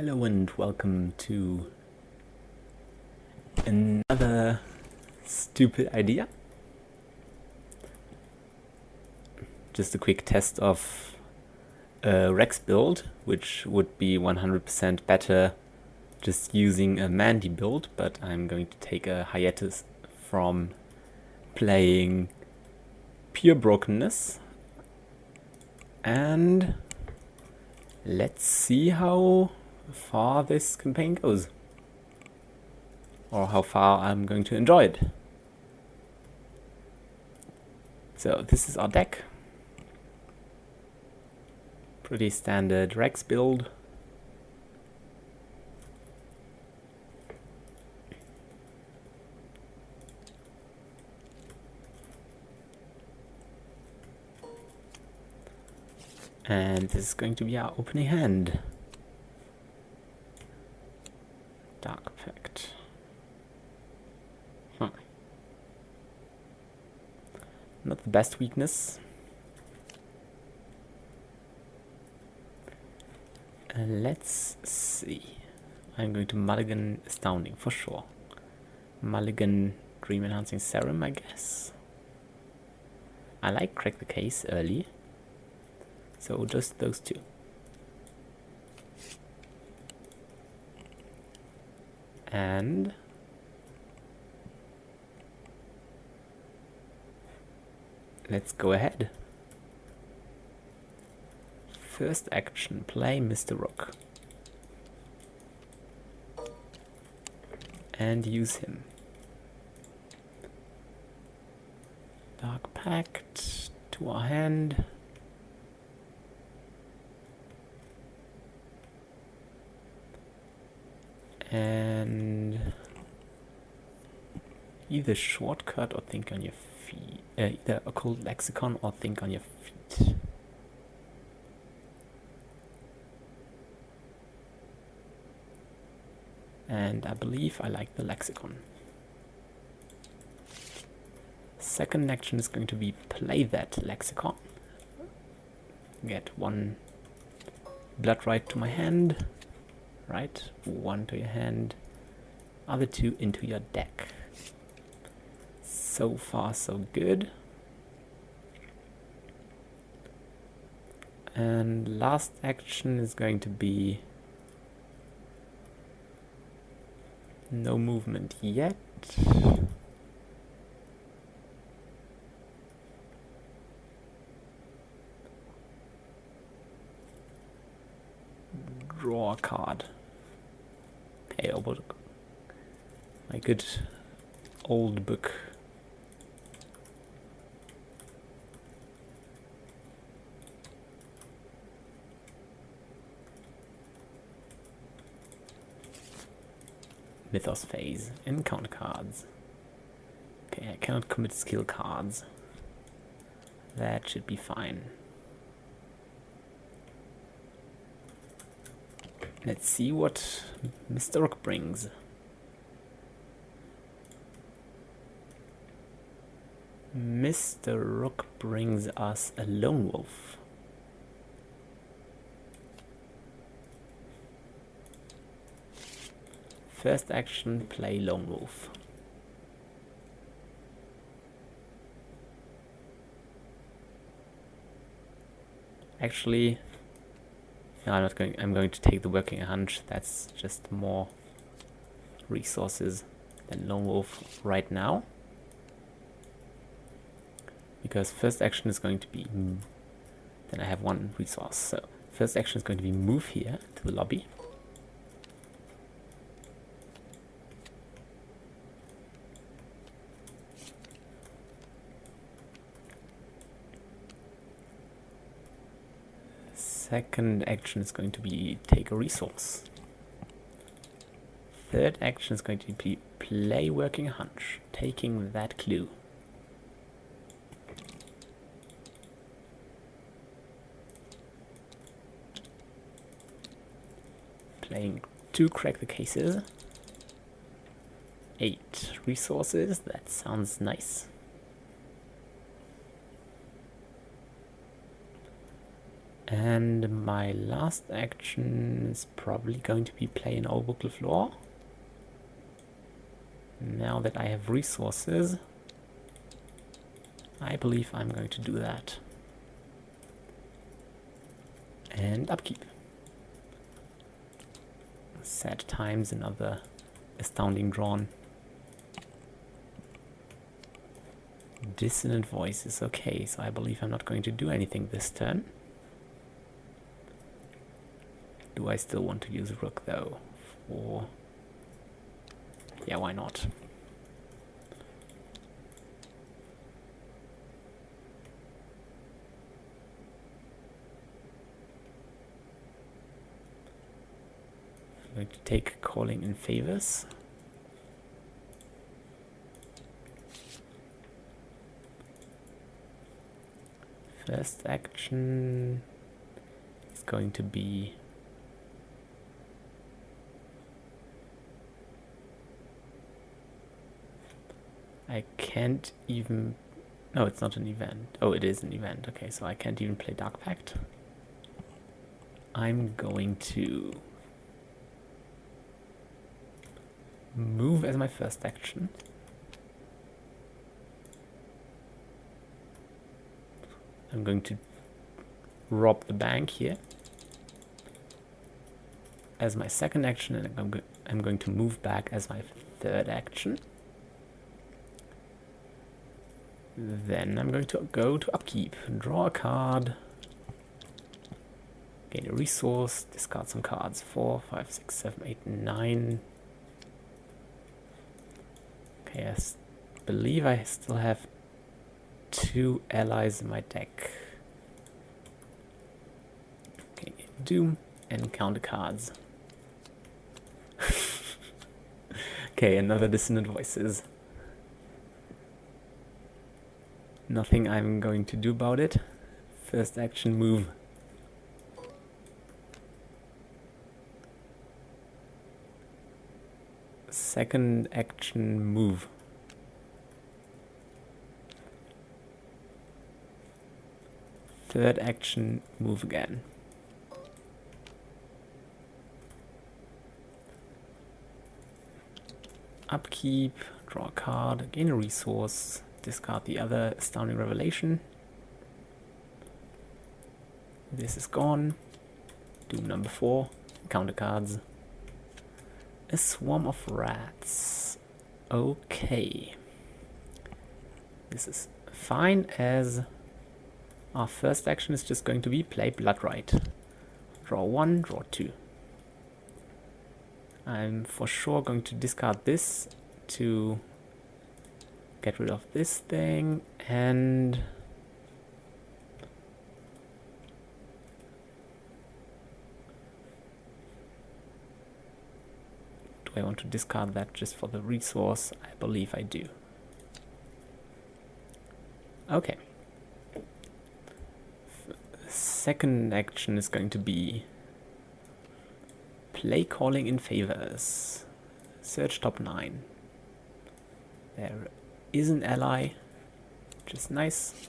Hello and welcome to another stupid idea. Just a quick test of a Rex build, which would be 100% better just using a Mandy build, but I'm going to take a hiatus from playing pure brokenness. And let's see how far this campaign goes, or how far I'm going to enjoy it. So this is our deck. Pretty standard Rex build. And this is going to be our opening hand. Dark Pact. Not the best weakness. Let's see. I'm going to mulligan Astounding for sure. Mulligan Dream Enhancing Serum, I guess. I like Crack the Case early. So just those two. And let's go ahead. First action, play Mr. Rook. And use him. Dark Pact to our hand. And either shortcut or think on your feet. Either Occult Lexicon or think on your feet. And I believe I like the Lexicon. Second action is going to be play that Lexicon. Get one blood right to my hand. Right, one to your hand, other two into your deck. So far, so good. And last action is going to be no movement yet. Draw a card. Hey, my good old book. Mythos phase. Encounter cards. Okay, I cannot commit skill cards. That should be fine. Let's see what Mr. Rook brings. Mr. Rook brings us a Lone Wolf. First action, play Lone Wolf. Actually, no, I'm going to take the Working Hunch. That's just more resources than Lone Wolf right now. Because first action is going to be... Then I have one resource. So first action is going to be move here to the lobby. Second action is going to be take a resource. Third action is going to be play Working Hunch, taking that clue. Playing 2 Crack the Cases. 8 resources, that sounds nice. And my last action is probably going to be play an old book floor. Now that I have resources, I believe I'm going to do that. And upkeep. Sad times, another astounding drawn. Dissonant voices. Okay, so I believe I'm not going to do anything this turn. Do I still want to use rook though? Or yeah, why not? I'm going to take calling in favors. First action is going to be I can't even... No, it's not an event. Oh, it is an event. Okay, so I can't even play Dark Pact. I'm going to move as my first action. I'm going to rob the bank here as my second action, and I'm going to move back as my third action. Then I'm going to go to upkeep, draw a card, gain a resource, discard some cards. 4, 5, 6, 7, 8, 9. Okay, I believe I still have 2 allies in my deck. Okay, Doom and counter cards. Okay, another Dissonant Voices. Nothing I'm going to do about it. First action, move. Second action, move. Third action, move again. Upkeep, draw a card, gain a resource, discard the other Astounding Revelation. This is gone. Doom number 4, counter cards. A Swarm of Rats. Okay. This is fine, as our first action is just going to be play Bloodright. Draw 1, draw 2. I'm for sure going to discard this to get rid of this thing, and do I want to discard that just for the resource? I believe I do. Okay. Second action is going to be play calling in favors. Search top 9. There is an ally, which is nice.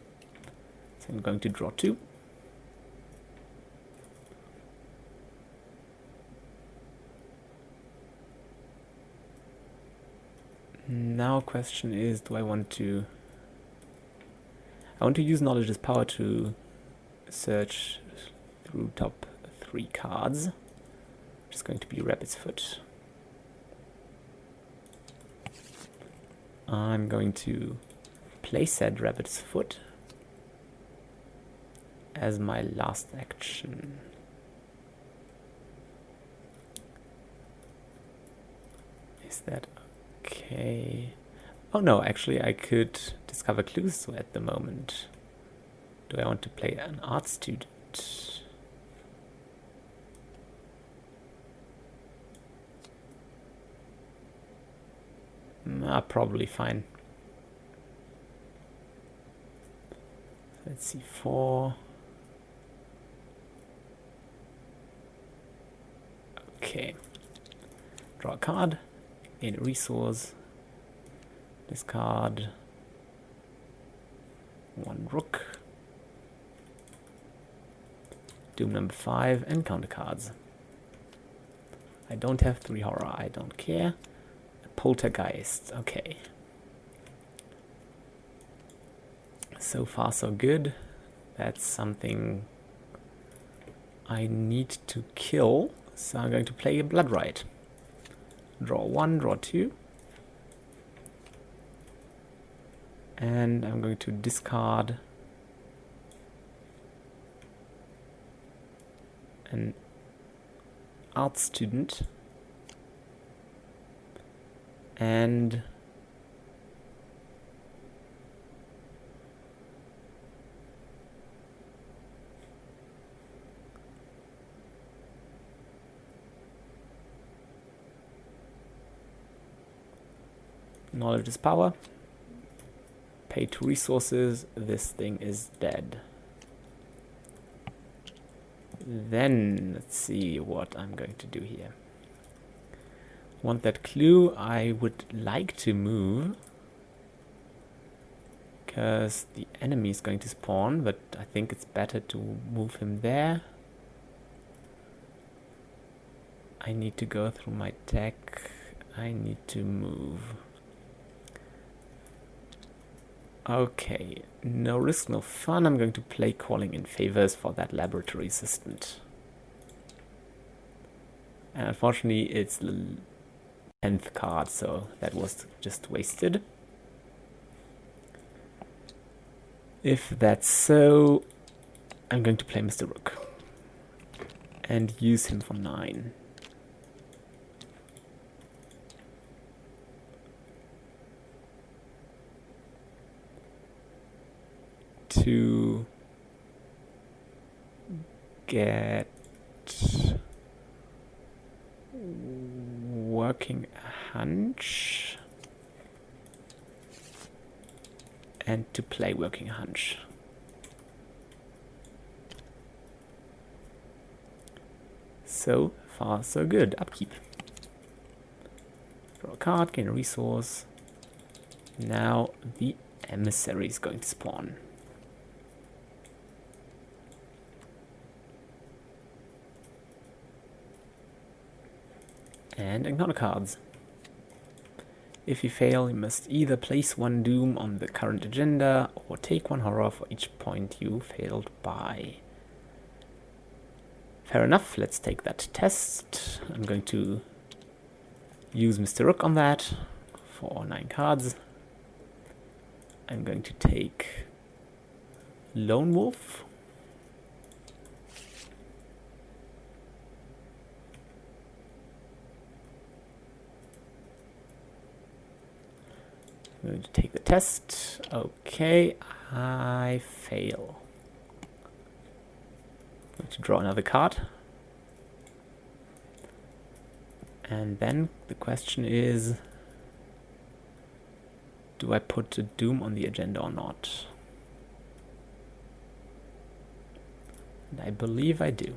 So I'm going to draw 2. Now question is, do I want to... I want to use Knowledge as Power to search through top 3 cards. Which is going to be Rabbit's Foot. I'm going to play said Rabbit's Foot as my last action. Is that okay? Oh no, actually I could discover clues at the moment. Do I want to play an art student? Probably fine. Let's see, 4. Okay. Draw a card, gain a resource, discard 1 rook, Doom number 5, encounter cards. I don't have 3 horror, I don't care. Poltergeist, okay. So far so good. That's something I need to kill, so I'm going to play a Blood Rite. Draw 1, draw 2. And I'm going to discard an art student and knowledge is power. Pay 2 resources. This thing is dead. Then let's see what I'm going to do here. Want that clue? I would like to move because the enemy is going to spawn, but I think it's better to move him there. I need to go through my deck. I need to move. Okay, no risk, no fun. I'm going to play Calling in Favors for that laboratory assistant. And unfortunately, it's the 10th card, so that was just wasted. If that's so, I'm going to play Mr. Rook and use him for 9. To get working hunch and to play working hunch. So far so good. Upkeep. Draw a card, gain a resource. Now the emissary is going to spawn. And encounter cards. If you fail, you must either place 1 doom on the current agenda or take 1 horror for each point you failed by. Fair enough, let's take that test. I'm going to use Mr. Rook on that for 9 cards. I'm going to take Lone Wolf. I'm going to take the test. Okay, I fail. I'm going to draw another card. And then the question is, do I put a doom on the agenda or not? And I believe I do.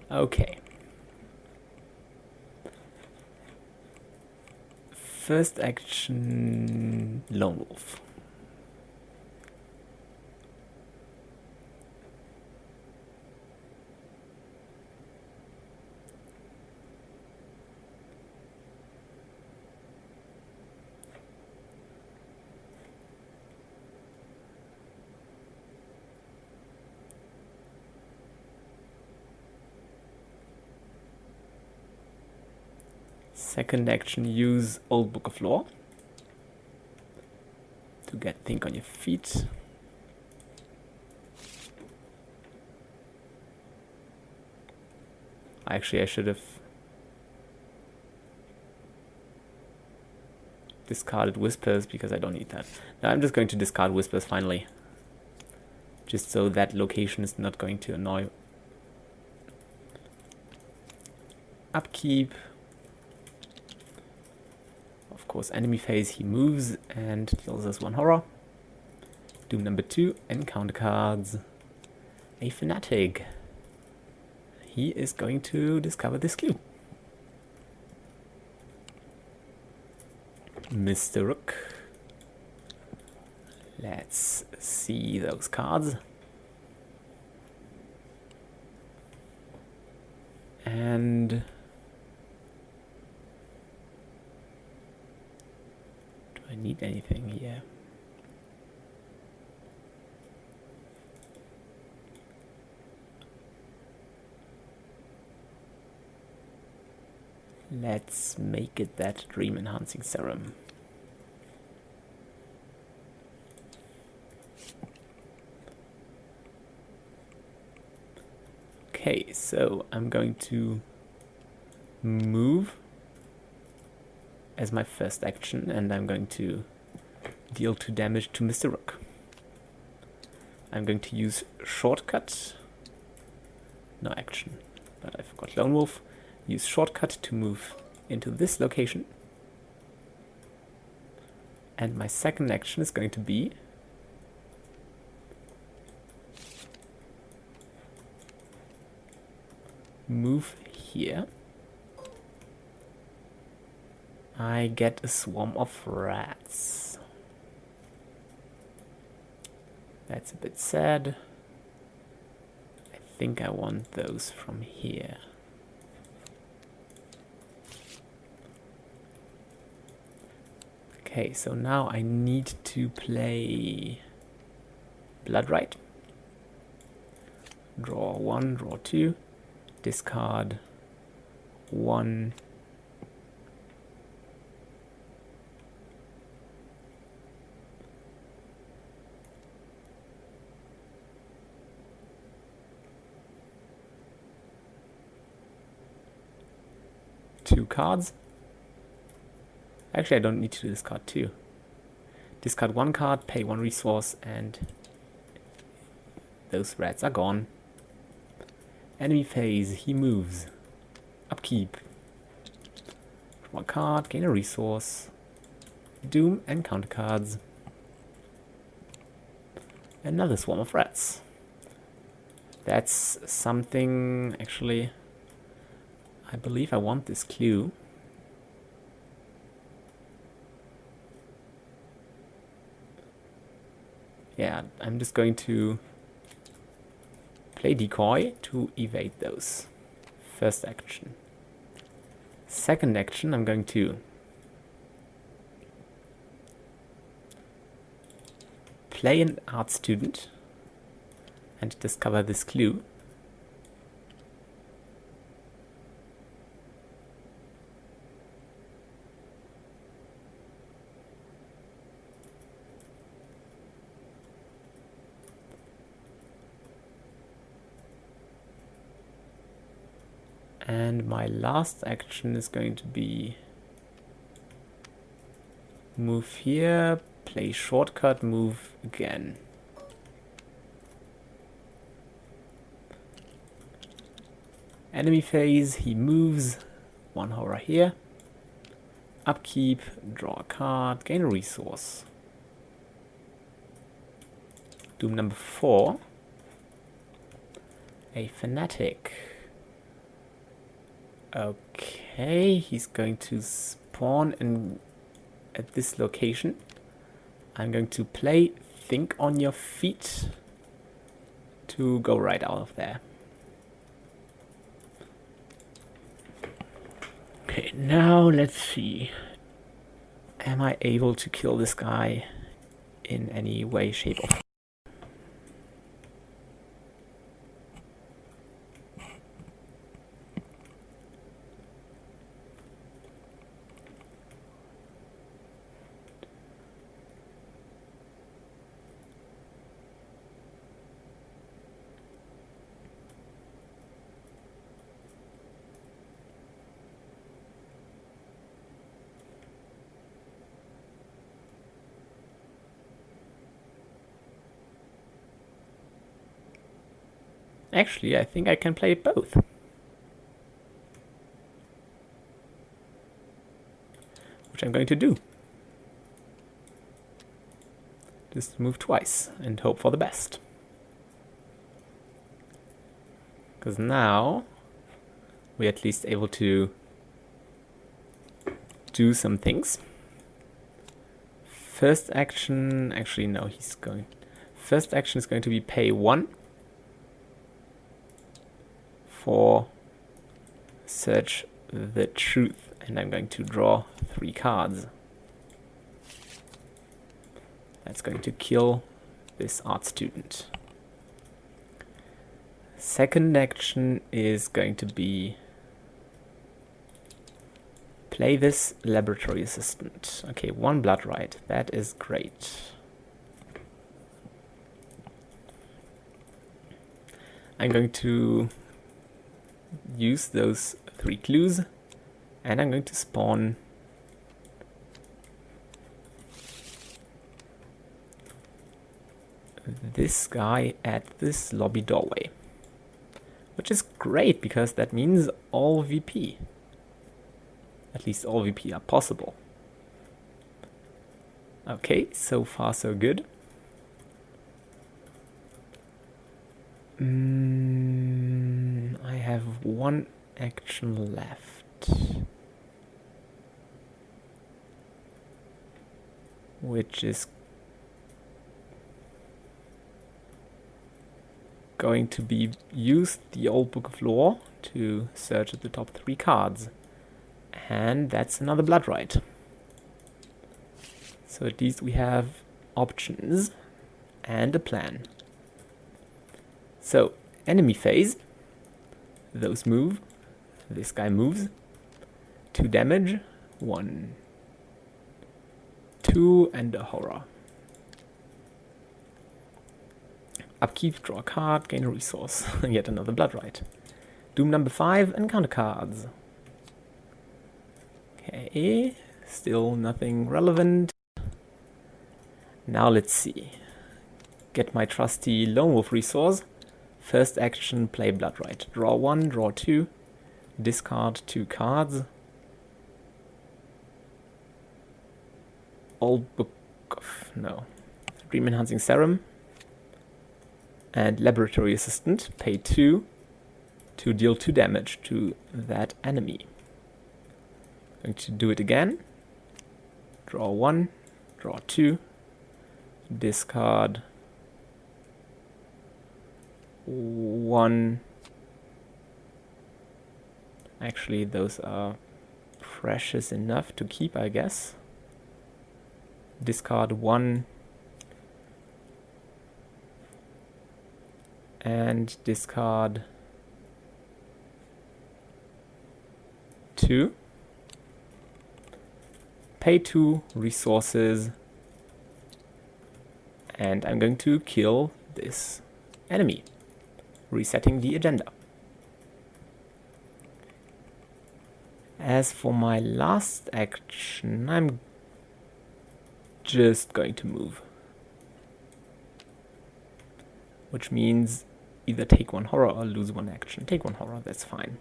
Okay. First action, Lone Wolf. Second action, use Old Book of Lore to get Think on Your Feet. Actually, I should have discarded Whispers because I don't need that. Now I'm just going to discard Whispers finally. Just so that location is not going to annoy. Upkeep. Of course, enemy phase, he moves and deals us 1 horror. Doom number 2, encounter cards. A fanatic. He is going to discover this clue. Mr. Rook. Let's see those cards. And do I need anything here? Let's make it that dream enhancing serum. Okay, so I'm going to move as my first action, and I'm going to deal 2 damage to Mr. Rook. I'm going to use shortcut, no action, but I forgot Lone Wolf. Use shortcut to move into this location. And my second action is going to be move here. I get a swarm of rats. That's a bit sad. I think I want those from here. Okay, so now I need to play Blood Right. Draw 1, draw 2, discard 1. Two cards. Actually, I don't need to discard 2. Discard 1 card, pay 1 resource, and those rats are gone. Enemy phase, he moves. Upkeep. 1 card, gain a resource. Doom and counter cards. Another swarm of rats. That's something, actually. I believe I want this clue. Yeah, I'm just going to play decoy to evade those. First action. Second action, I'm going to play an art student and discover this clue. And my last action is going to be move here, play shortcut, move again. Enemy phase, he moves, 1 horror here. Upkeep, draw a card, gain a resource. Doom number 4. A fanatic. Okay, he's going to spawn at this location. I'm going to play Think on Your Feet to go right out of there. Okay, now let's see. Am I able to kill this guy in any way, shape, or form? Actually, I think I can play both. Which I'm going to do. Just move twice and hope for the best. Because now we're at least able to do some things. First action, actually no, first action is going to be pay 1 for search the truth, and I'm going to draw 3 cards. That's going to kill this art student. Second action is going to be play this laboratory assistant. Okay, 1 blood right. That is great. I'm going to use those 3 clues, and I'm going to spawn this guy at this lobby doorway, which is great because that means all VP. At least all VP are possible. Okay, so far so good. I have 1 action left, which is going to be use the old book of lore to search at the top 3 cards. And that's another blood right. So at least we have options and a plan. So, enemy phase. Those move. This guy moves. 2 damage. 1, 2, and a horror. Upkeep, draw a card, gain a resource. Yet another blood right. Doom number 5, encounter cards. Okay, still nothing relevant. Now let's see. Get my trusty Lone Wolf resource. First action, play blood right. Draw 1, draw 2, discard 2 cards. Old Book of... no. Dream Enhancing Serum. And Laboratory Assistant, pay 2 to deal 2 damage to that enemy. Going to do it again. Draw 1, draw 2, discard 1. Actually, those are precious enough to keep, I guess. Discard 1 and discard 2. Pay 2 resources, and I'm going to kill this enemy, resetting the agenda. As for my last action, I'm just going to move, which means either take 1 horror or lose 1 action. Take 1 horror, that's fine.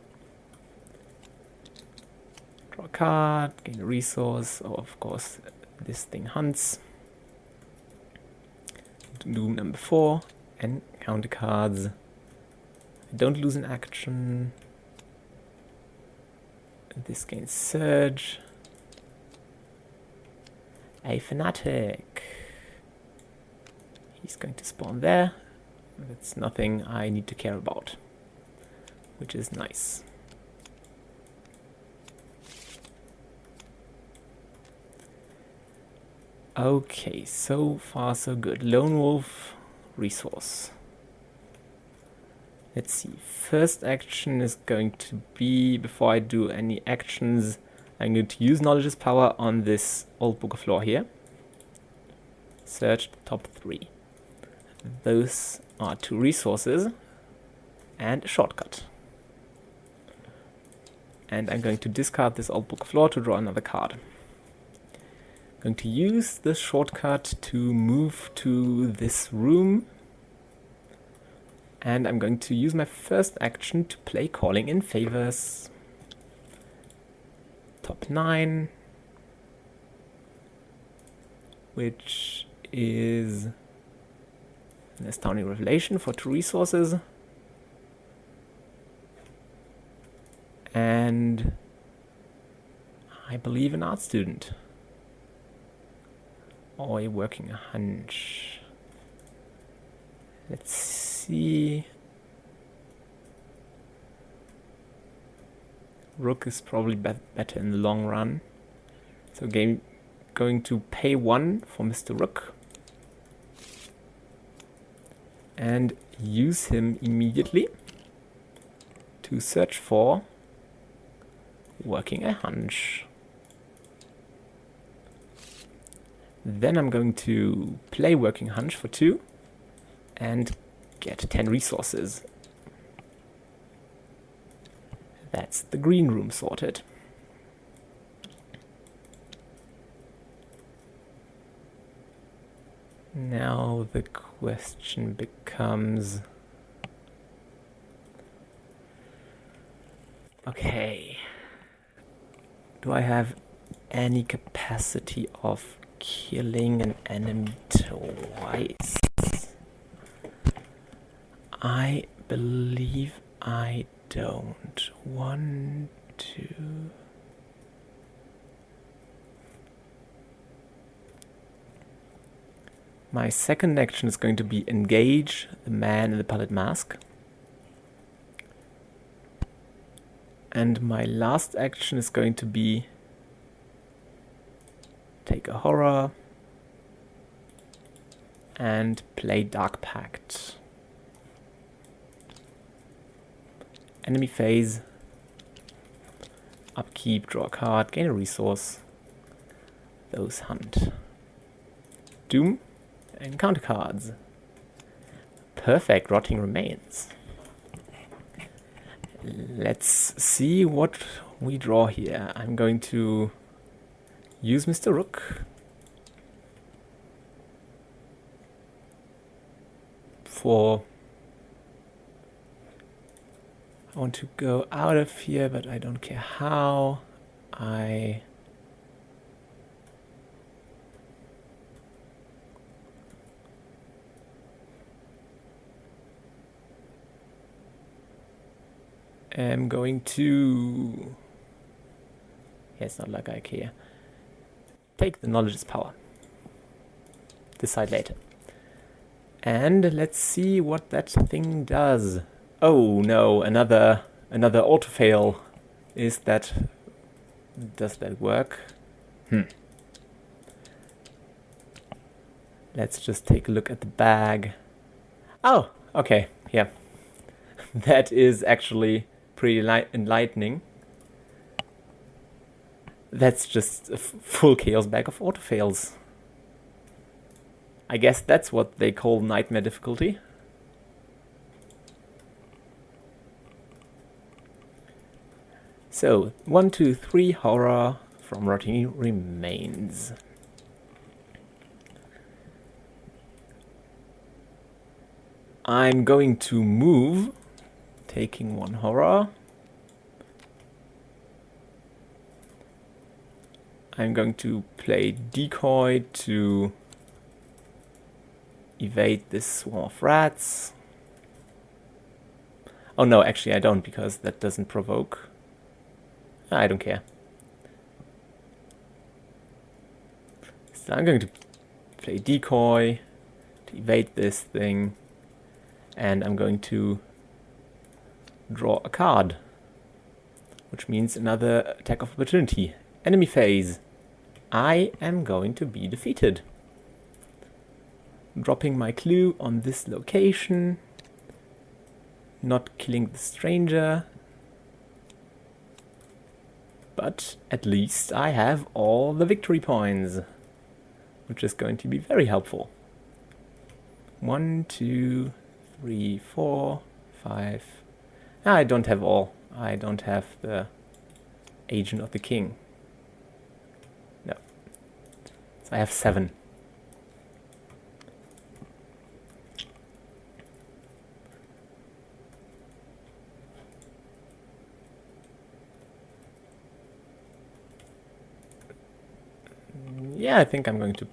Draw a card, gain a resource. Oh, of course, this thing hunts. Doom number 4, and counter cards. I don't lose an action. This gains Surge. A Fanatic. He's going to spawn there. That's nothing I need to care about, which is nice. Okay, so far so good. Lone Wolf resource. Let's see. First action is going to be, before I do any actions, I'm going to use Knowledge's power on this old book of lore here. Search the top 3. Those are 2 resources and a shortcut. And I'm going to discard this old book of lore to draw another card. I'm going to use the shortcut to move to this room. And I'm going to use my first action to play Calling in Favors. Top 9. Which is an Astounding Revelation for 2 resources. And I believe an art student. Or a working hunch. Let's see. Rook is probably better in the long run. So going to pay 1 for Mr. Rook. And use him immediately to search for working a hunch. Then I'm going to play working hunch for 2 and get 10 resources. That's the green room sorted. Now the question becomes, okay, do I have any capacity of killing an enemy twice? I believe I don't. 1, 2. My second action is going to be engage the man in the pallid mask. And my last action is going to be take a horror and play Dark Pact. Enemy phase. Upkeep, draw a card, gain a resource. Those hunt. Doom. Encounter cards. Perfect, rotting remains. Let's see what we draw here. I'm going to use Mr. Rook for... I want to go out of here, but I don't care how. I am going to... Yeah, it's not like I care. Take the knowledge is power. Decide later. And let's see what that thing does. Oh no, another auto-fail. Does that work? Let's just take a look at the bag. Oh, okay, yeah. That is actually pretty enlightening. That's just a full chaos bag of auto-fails. I guess that's what they call nightmare difficulty. So, 1, 2, 3 horror from Rotting Remains. I'm going to move, taking 1 horror. I'm going to play decoy to evade this swarm of rats. Oh no, actually I don't, because that doesn't provoke. I don't care. So I'm going to play decoy to evade this thing. And I'm going to draw a card, which means another attack of opportunity. Enemy phase. I am going to be defeated. Dropping my clue on this location. Not killing the stranger. But at least I have all the victory points, which is going to be very helpful. 1, 2, 3, 4, 5. I don't have all. I don't have the Agent of the King. No. So I have 7. Yeah, I think I'm going to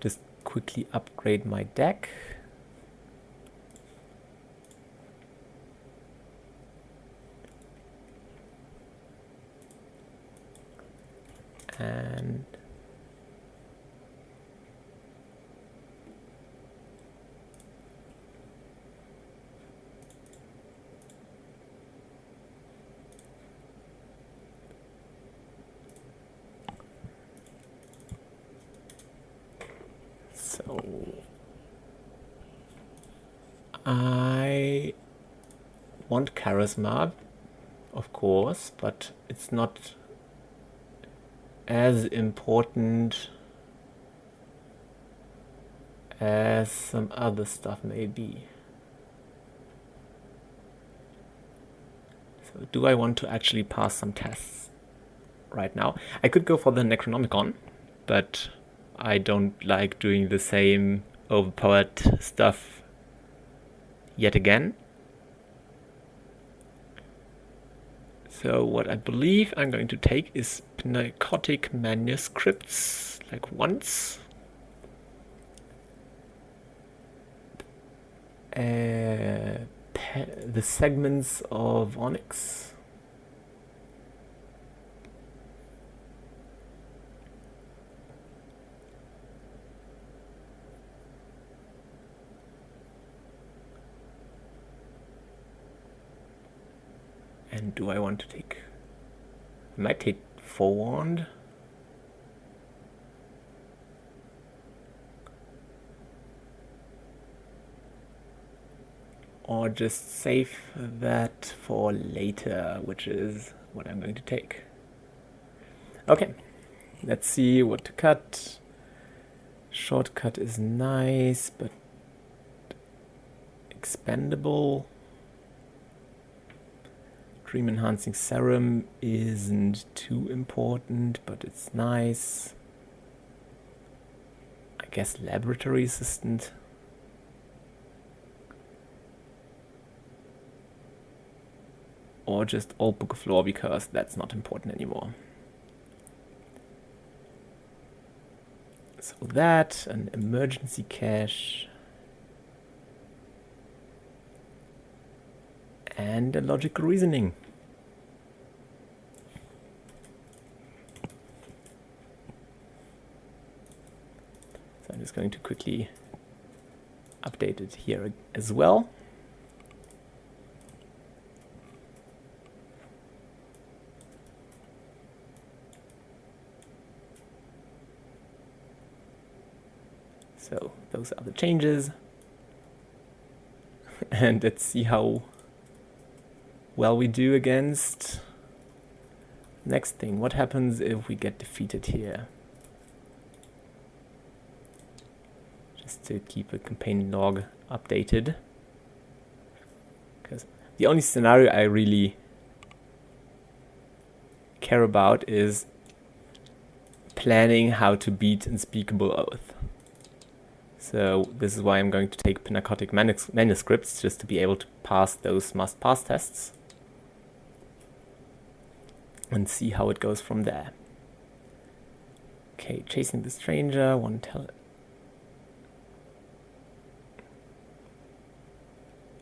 just quickly upgrade my deck. And So I want charisma, of course, but it's not as important as some other stuff may be. So do I want to actually pass some tests right now? I could go for the Necronomicon, but I don't like doing the same overpowered stuff yet again. So what I believe I'm going to take is Pnakotic Manuscripts, like once. The segments of Onyx. And do I want to take... I might take Forewarned. Or just save that for later, which is what I'm going to take. Okay, let's see what to cut. Shortcut is nice, but expendable. Dream Enhancing Serum isn't too important, but it's nice. I guess Laboratory Assistant. Or just Old Book of Lore, because that's not important anymore. So that, an emergency cache, and a logical reasoning. So I'm just going to quickly update it here as well. So those are the changes. And let's see how well we do against... Next thing, what happens if we get defeated here? Just to keep a campaign log updated. Because the only scenario I really care about is planning how to beat Unspeakable Oath. So this is why I'm going to take Pnakotic Manuscripts, just to be able to pass those must-pass tests. And see how it goes from there. Okay, Chasing the Stranger, one tell...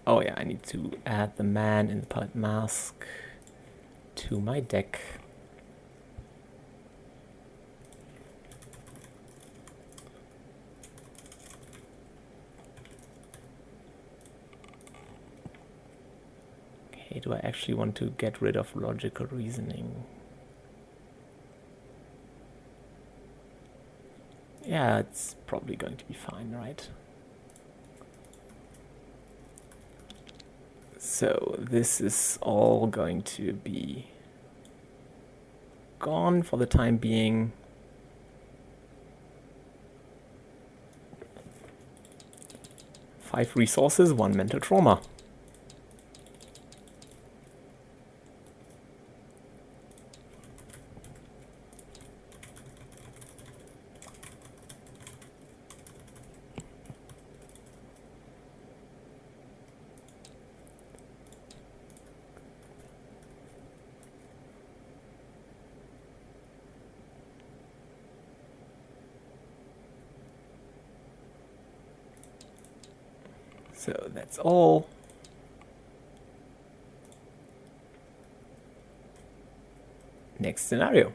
Oh yeah, I need to add the man in the Pilot Mask to my deck. Do I actually want to get rid of logical reasoning? Yeah, it's probably going to be fine, right? So this is all going to be gone for the time being. Five resources, one mental trauma. So that's all. Next scenario.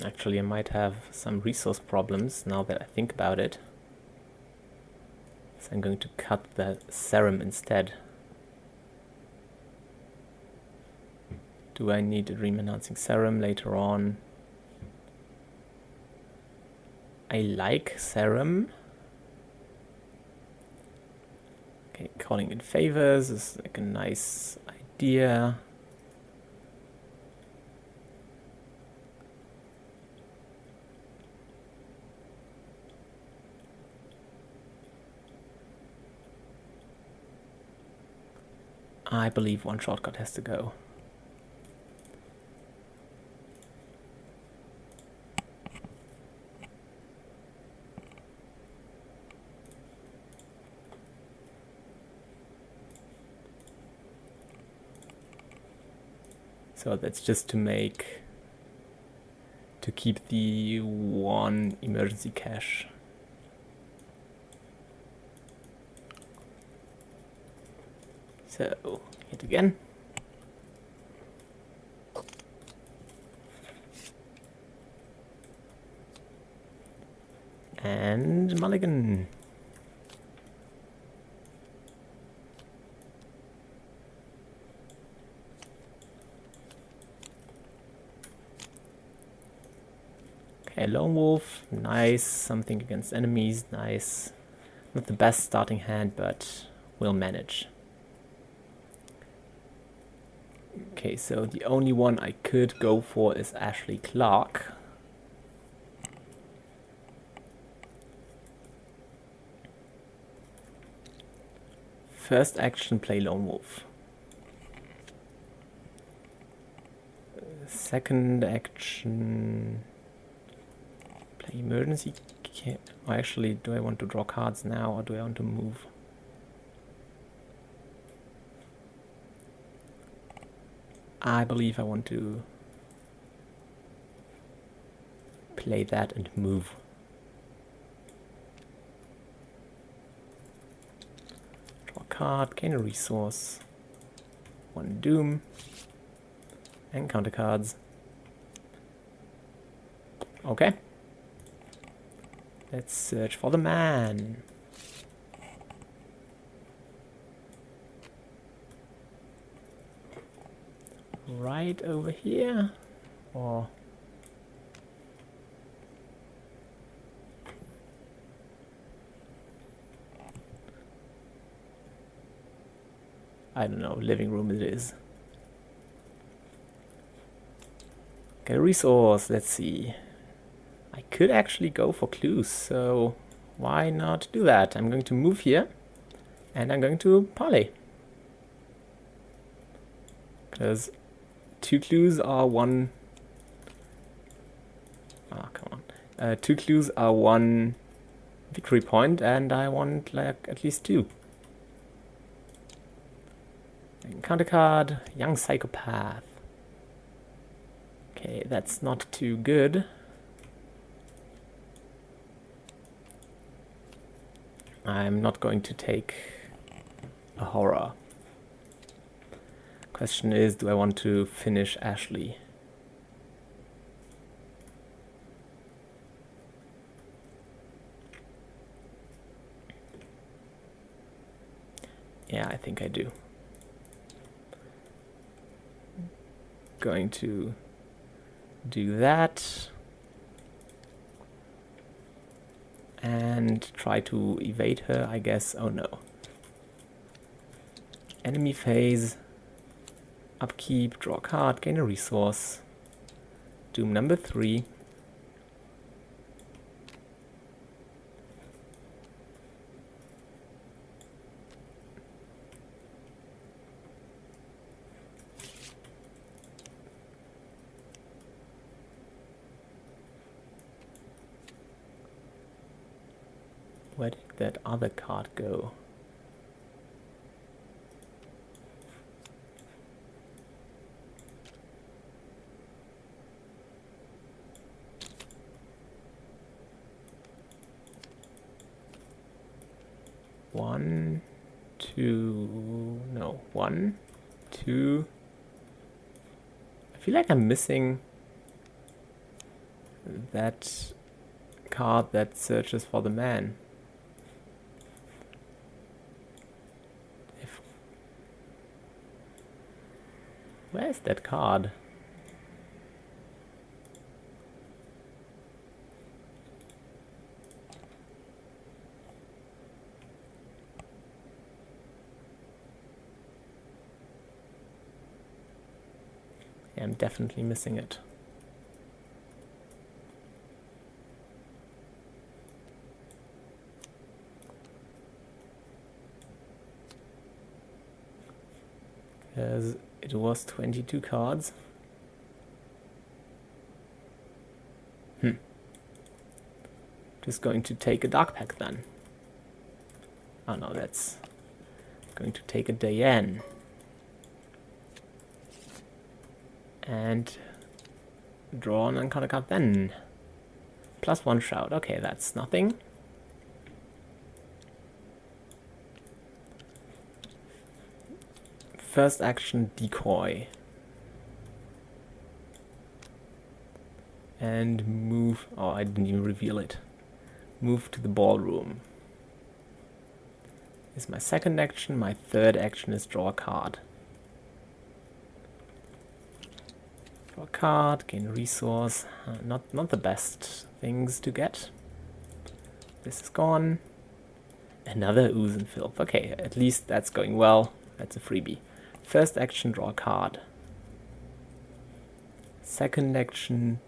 Actually, I might have some resource problems now that I think about it. So I'm going to cut the serum instead. Do I need a dream-enhancing serum later on? I like serum. Okay, calling in favors is like a nice idea. I believe one shortcut has to go. So that's just to keep the one emergency cache. So, hit again. And mulligan. Okay, lone wolf, nice. Something against enemies, nice. Not the best starting hand, but we'll manage. Okay, so the only one I could go for is Ashley Clark. First action, play lone wolf. Second action, play emergency. Or actually, do I want to draw cards now or do I want to move? I believe I want to play that and move. Draw a card, gain a resource, one doom, and counter cards. Okay. Let's search for the man. Right over here, or I don't know, living room it is. Okay, resource, let's see. I could actually go for clues, so why not do that? I'm going to move here, and I'm going to parlay. Because 2 clues are one... Ah, come on. 2 clues are 1 victory point, and I want like at least 2. Counter card, young psychopath. Okay, that's not too good. I'm not going to take a horror. Question is, do I want to finish Ashley? Yeah, I think I do. Going to do that. And try to evade her, I guess. Oh no. Enemy phase. Upkeep, draw a card, gain a resource. Doom number 3. Where did that other card go? One, two, no, 1, 2. I feel like I'm missing that card that searches for the man. Where's that card? Yeah, I'm definitely missing it. Because it was 22 cards. Just going to take a dark pack then. Oh no, that's going to take a Diane. And draw an uncounted card then. +1 Shroud. Okay, that's nothing. First action, Decoy. And move. Oh, I didn't even reveal it. Move to the ballroom. Is my second action. My third action is draw a card. Draw a card, gain a resource. Not the best things to get. This is gone. Another Ooze and Filth. Okay, at least that's going well. That's a freebie. First action, draw a card. Second action,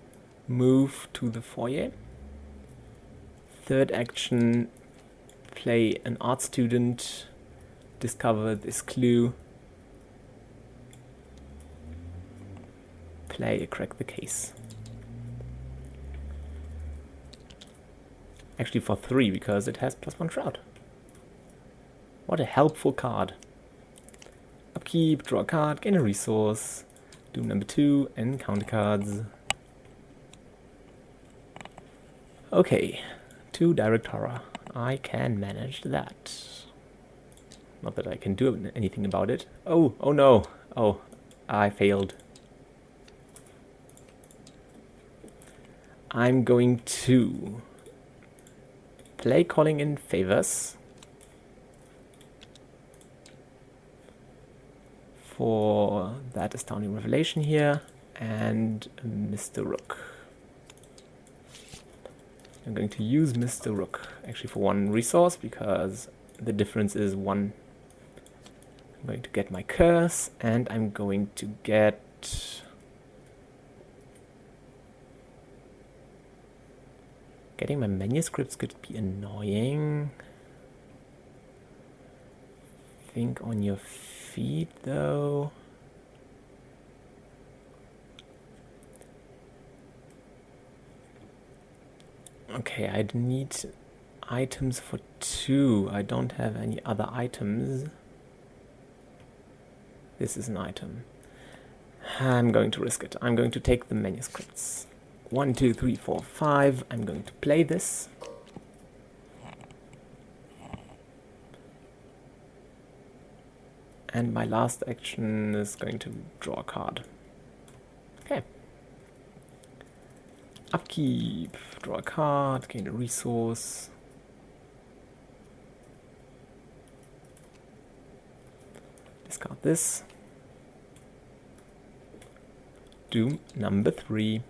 move to the foyer. Third action, play an art student, discover this clue, play a crack the case. Actually for 3, because it has +1 Shroud. What a helpful card. Upkeep, draw a card, gain a resource, do number 2, and counter cards. Okay, 2 direct horror. I can manage that. Not that I can do anything about it. Oh no. Oh, I failed. I'm going to play Calling in Favors for that Astounding Revelation here and Mr. Rook. I'm going to use Mr. Rook actually for 1 resource because the difference is 1. I'm going to get my curse and I'm going to get getting my manuscripts could be annoying. Think on your feet though. Okay, I'd need items for 2. I don't have any other items. This is an item. I'm going to risk it. I'm going to take the manuscripts. 1, 2, 3, 4, 5. I'm going to play this. And my last action is going to draw a card. Okay. Upkeep, draw a card, gain a resource. Discard this. Do number 3.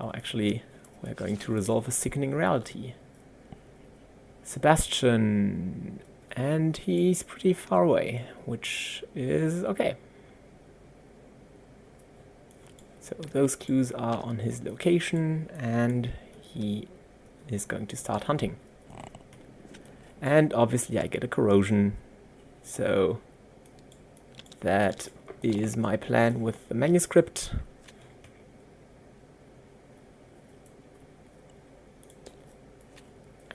Oh, actually, we're going to resolve a sickening reality. Sebastian, and he's pretty far away, which is okay. So those clues are on his location, and he is going to start hunting. And obviously I get a corrosion, so that is my plan with the manuscript.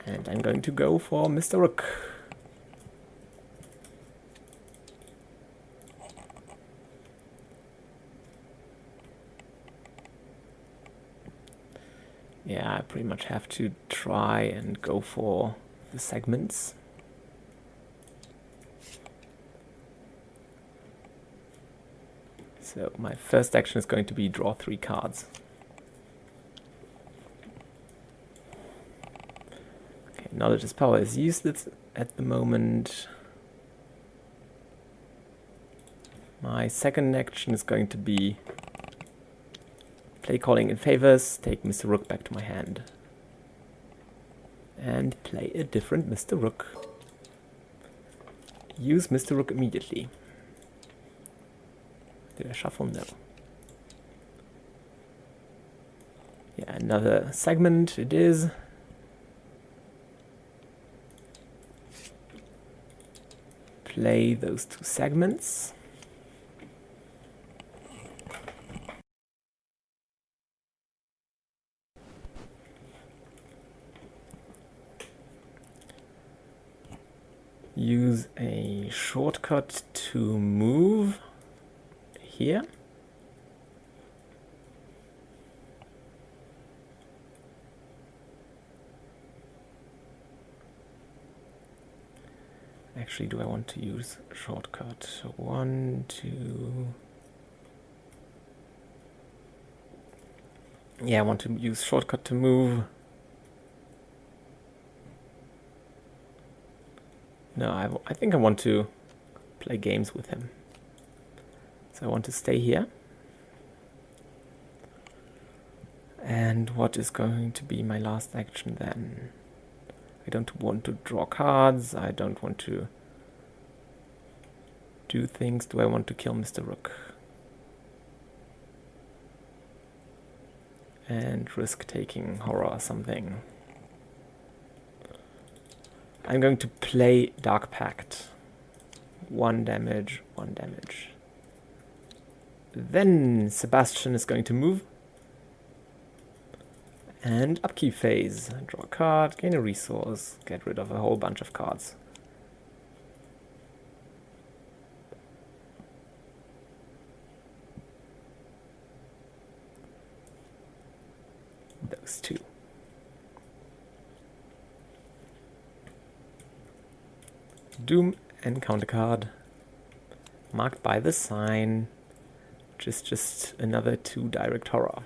And I'm going to go for Mr. Rook. Yeah, I pretty much have to try and go for the segments. So my first action is going to be draw 3 cards. Knowledge is power is useless at the moment. My second action is going to be play calling in favors, take Mr. Rook back to my hand. And play a different Mr. Rook. Use Mr. Rook immediately. Did I shuffle? No. Yeah, another segment it is. Play those two segments. Use a shortcut to move here. Actually, do I want to use a shortcut? 1, 2... Yeah, I want to use shortcut to move. No, I think I want to play games with him. So I want to stay here. And what is going to be my last action then? I don't want to draw cards. I don't want to do things. Do I want to kill Mr. Rook? And risk taking horror or something. I'm going to play Dark Pact. 1 damage, 1 damage. Then Sebastian is going to move. And upkeep phase. Draw a card, gain a resource, get rid of a whole bunch of cards. Those two. Doom encounter card. Marked by the sign. Which is just another 2 direct horror.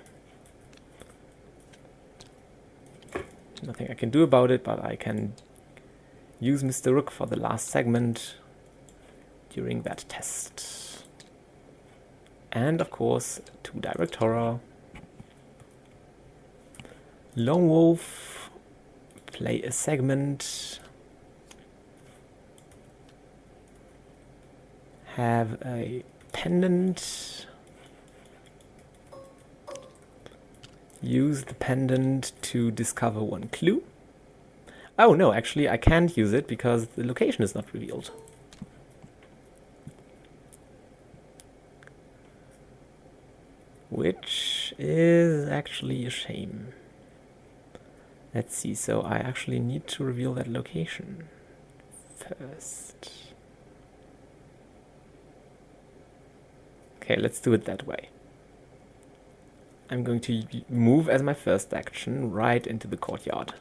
Nothing I can do about it, but I can use Mr. Rook for the last segment during that test. And of course, 2 direct horror. Lone Wolf, play a segment. Have a pendant. Use the pendant to discover 1 clue. Oh no, actually I can't use it because the location is not revealed. Which is actually a shame. Let's see, so I actually need to reveal that location first. Okay, let's do it that way. I'm going to move as my first action right into the courtyard.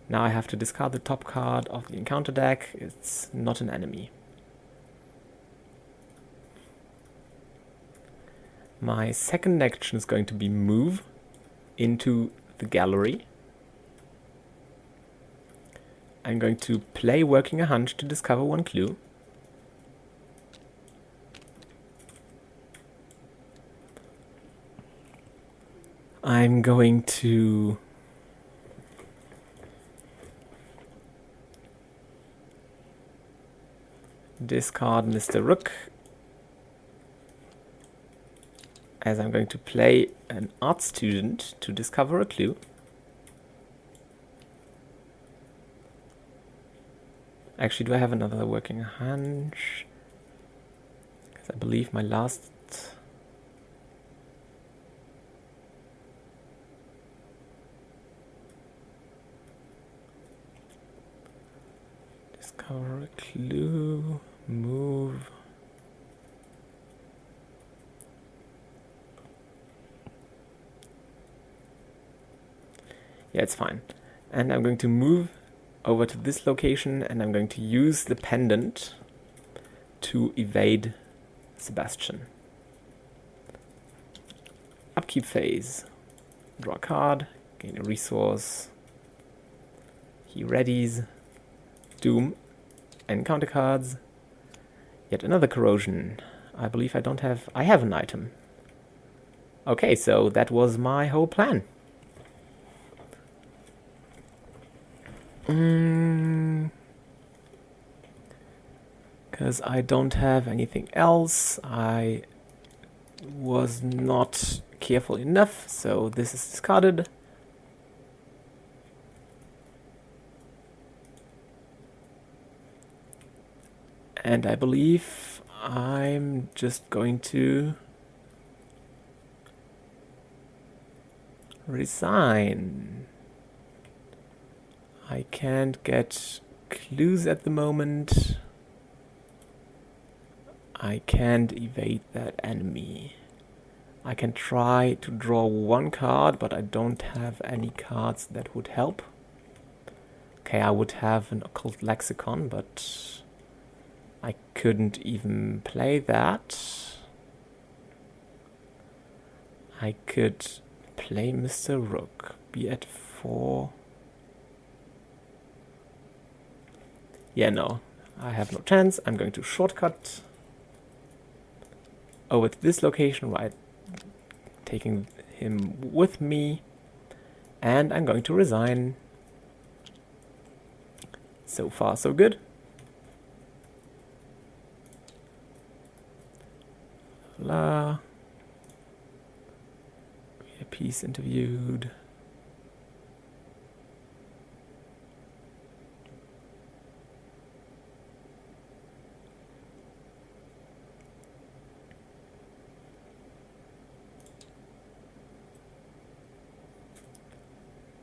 Now I have to discard the top card of the encounter deck. It's not an enemy. My second action is going to be move into the gallery. I'm going to play Working a Hunch to discover 1 clue. I'm going to discard Mr. Rook, as I'm going to play an art student to discover a clue. Actually, do I have another Working a Hunch? Because I believe my last... Discover a clue, move. Yeah, it's fine. And I'm going to move over to this location and I'm going to use the pendant to evade Sebastian. Upkeep phase. Draw a card, gain a resource. He readies. Doom. Encounter cards. Yet another corrosion. I believe I don't have... I have an item. Okay, so that was my whole plan. Because I don't have anything else. I was not careful enough, so this is discarded. And I believe I'm just going to resign. I can't get clues at the moment. I can't evade that enemy. I can try to draw one card, but I don't have any cards that would help. Okay, I would have an occult lexicon, but I couldn't even play that. I could play Mr. Rook, be at 4. Yeah, no, I have no chance. I'm going to shortcut over to this location, right? Taking him with me, and I'm going to resign. So far, so good. La. Piece interviewed.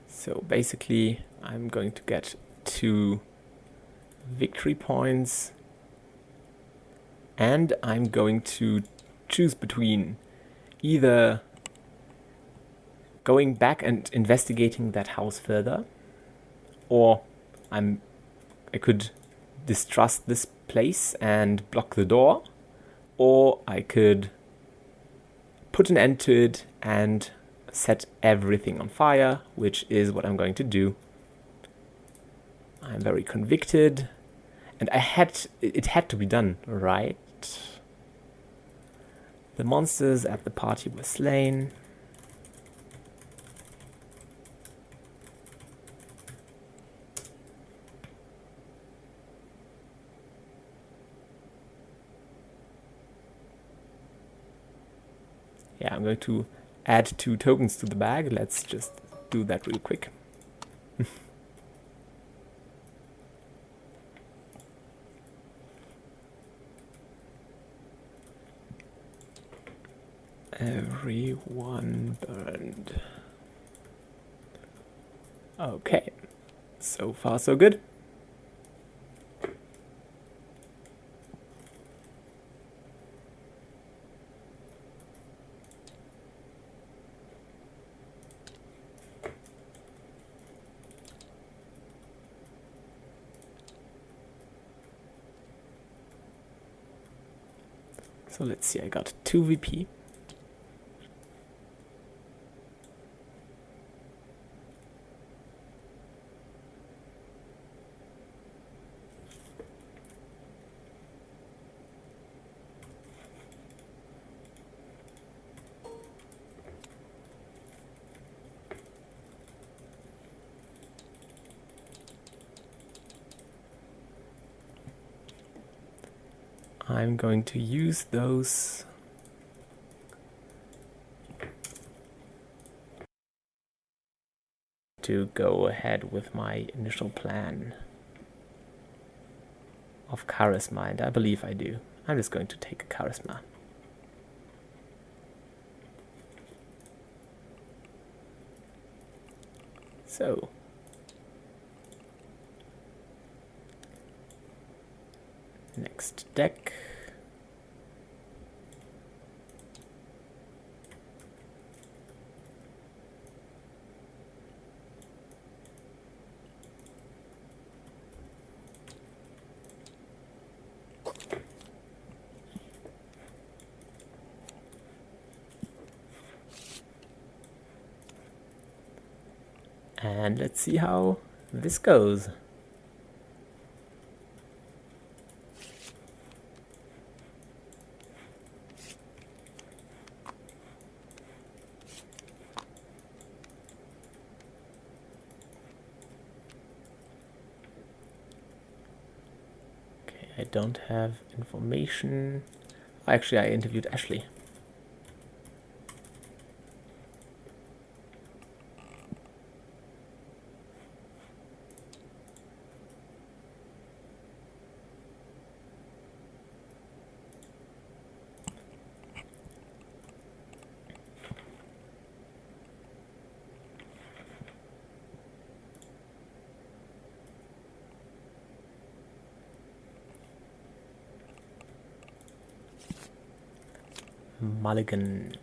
So basically, I'm going to get 2 victory points, and I'm going to choose between either going back and investigating that house further, or I could distrust this place and block the door, or I could put an end to it and set everything on fire, which is what I'm going to do. I'm very convicted, and it had to be done, right? The monsters at the party were slain. Yeah, I'm going to add 2 tokens to the bag. Let's just do that real quick. Everyone burned. Okay, so far so good. So let's see, I got 2 VP. I'm going to use those to go ahead with my initial plan of charisma, and I believe I do. I'm just going to take a charisma. So next deck. And let's see how this goes. Okay, I don't have information. Actually, I interviewed Ashley. Mulligan.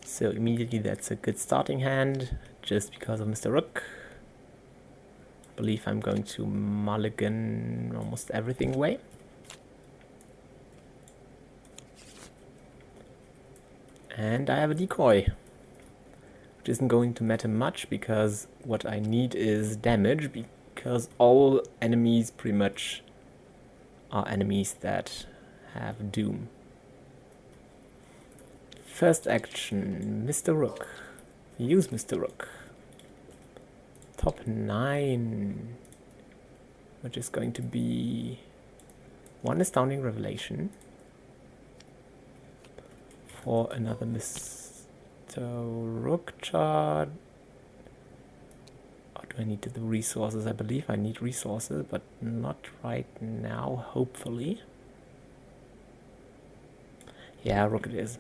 So immediately that's a good starting hand, just because of Mr. Rook. I believe I'm going to mulligan almost everything away. And I have a decoy, which isn't going to matter much because what I need is damage, because all enemies pretty much are enemies that have doom. First action, Mr. Rook. Use Mr. Rook. Top 9, which is going to be one astounding revelation for another Mr. Rook chart. Or do I need the resources? I believe I need resources, but not right now, hopefully. Yeah, Rook it is.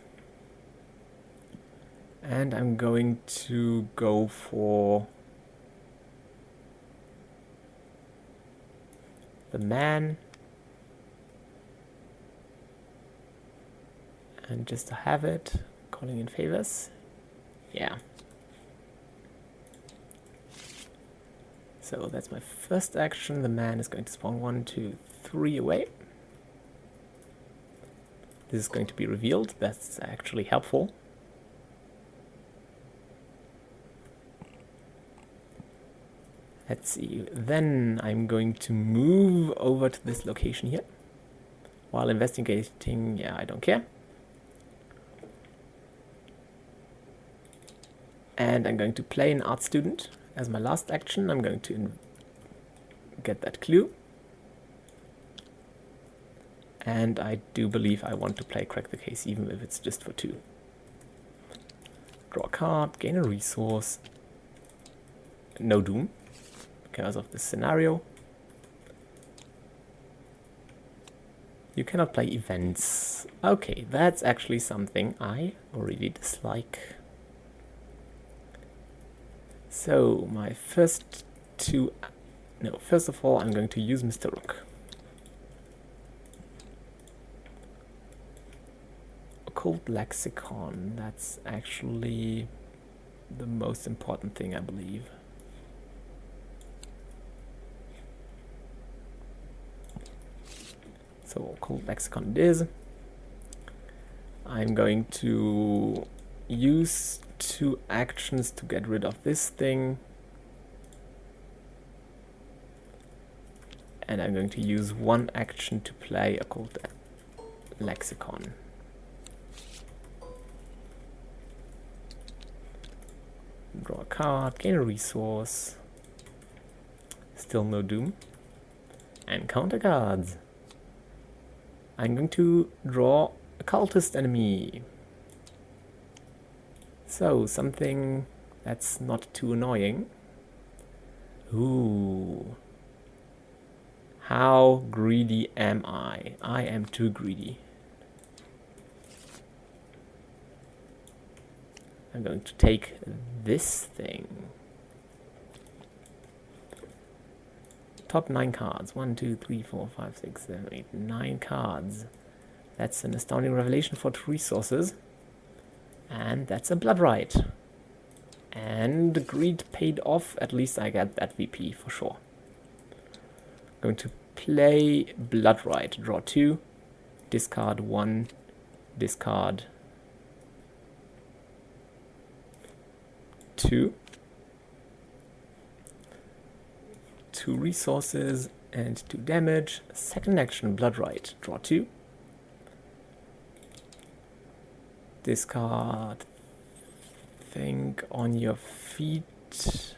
And I'm going to go for the man. And just to have it, calling in favors. Yeah. So that's my first action. The man is going to spawn 1, 2, 3 away. This is going to be revealed. That's actually helpful. Let's see. Then I'm going to move over to this location here. While investigating, yeah, I don't care. And I'm going to play an art student as my last action. I'm going to get that clue. And I do believe I want to play Crack the Case, even if it's just for 2. Draw a card, gain a resource. No doom, because of this scenario. You cannot play events. Okay, that's actually something I really dislike. So my first of all, I'm going to use Mr. Rook. Occult Lexicon, that's actually the most important thing, I believe. So Occult Lexicon it is. I'm going to use 2 actions to get rid of this thing. And I'm going to use 1 action to play Occult Lexicon. Draw a card, gain a resource. Still no doom. And counter cards. I'm going to draw a cultist enemy. So, something that's not too annoying. Ooh. How greedy am I? I am too greedy. I'm going to take this thing. Top 9 cards. 1, 2, 3, 4, 5, 6, 7, 8, 9 cards. That's an astounding revelation for 2 resources. And that's a blood right. And greed paid off. At least I get that VP for sure. Going to play blood right. Draw 2. Discard 1. Discard 2. 2 resources and 2 damage. Second action, Blood Right. Draw 2. Discard. Think on your feet.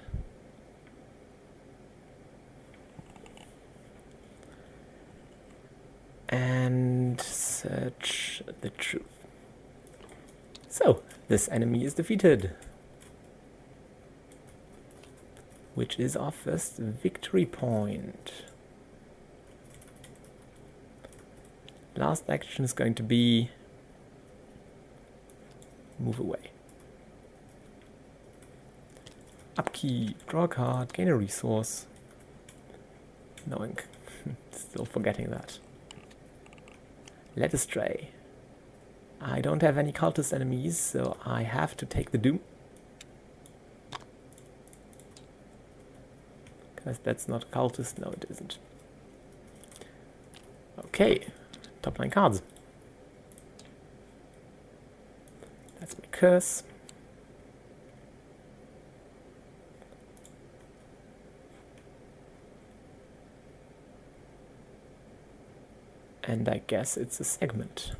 And search the truth. So, this enemy is defeated. Which is our first victory point. Last action is going to be move away. Upkeep, draw a card, gain a resource. Knowing, still forgetting that. Led Astray. I don't have any cultist enemies, so I have to take the Doom. Because that's not cultist. No, it isn't. Okay, top 9 cards. That's my curse. And I guess it's a segment.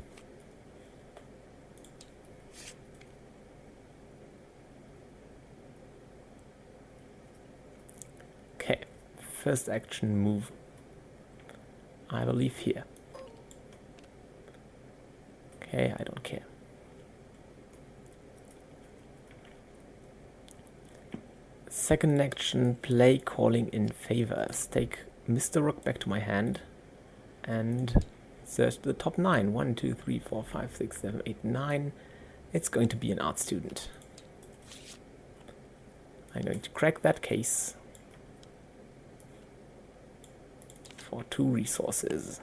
Okay, first action move, I believe here. Okay, I don't care. Second action, play Calling in Favors. Take Mr. Rook back to my hand and search the top 9. 1, 2, 3, 4, 5, 6, 7, 8, 9. It's going to be an art student. I'm going to crack that case for 2 resources.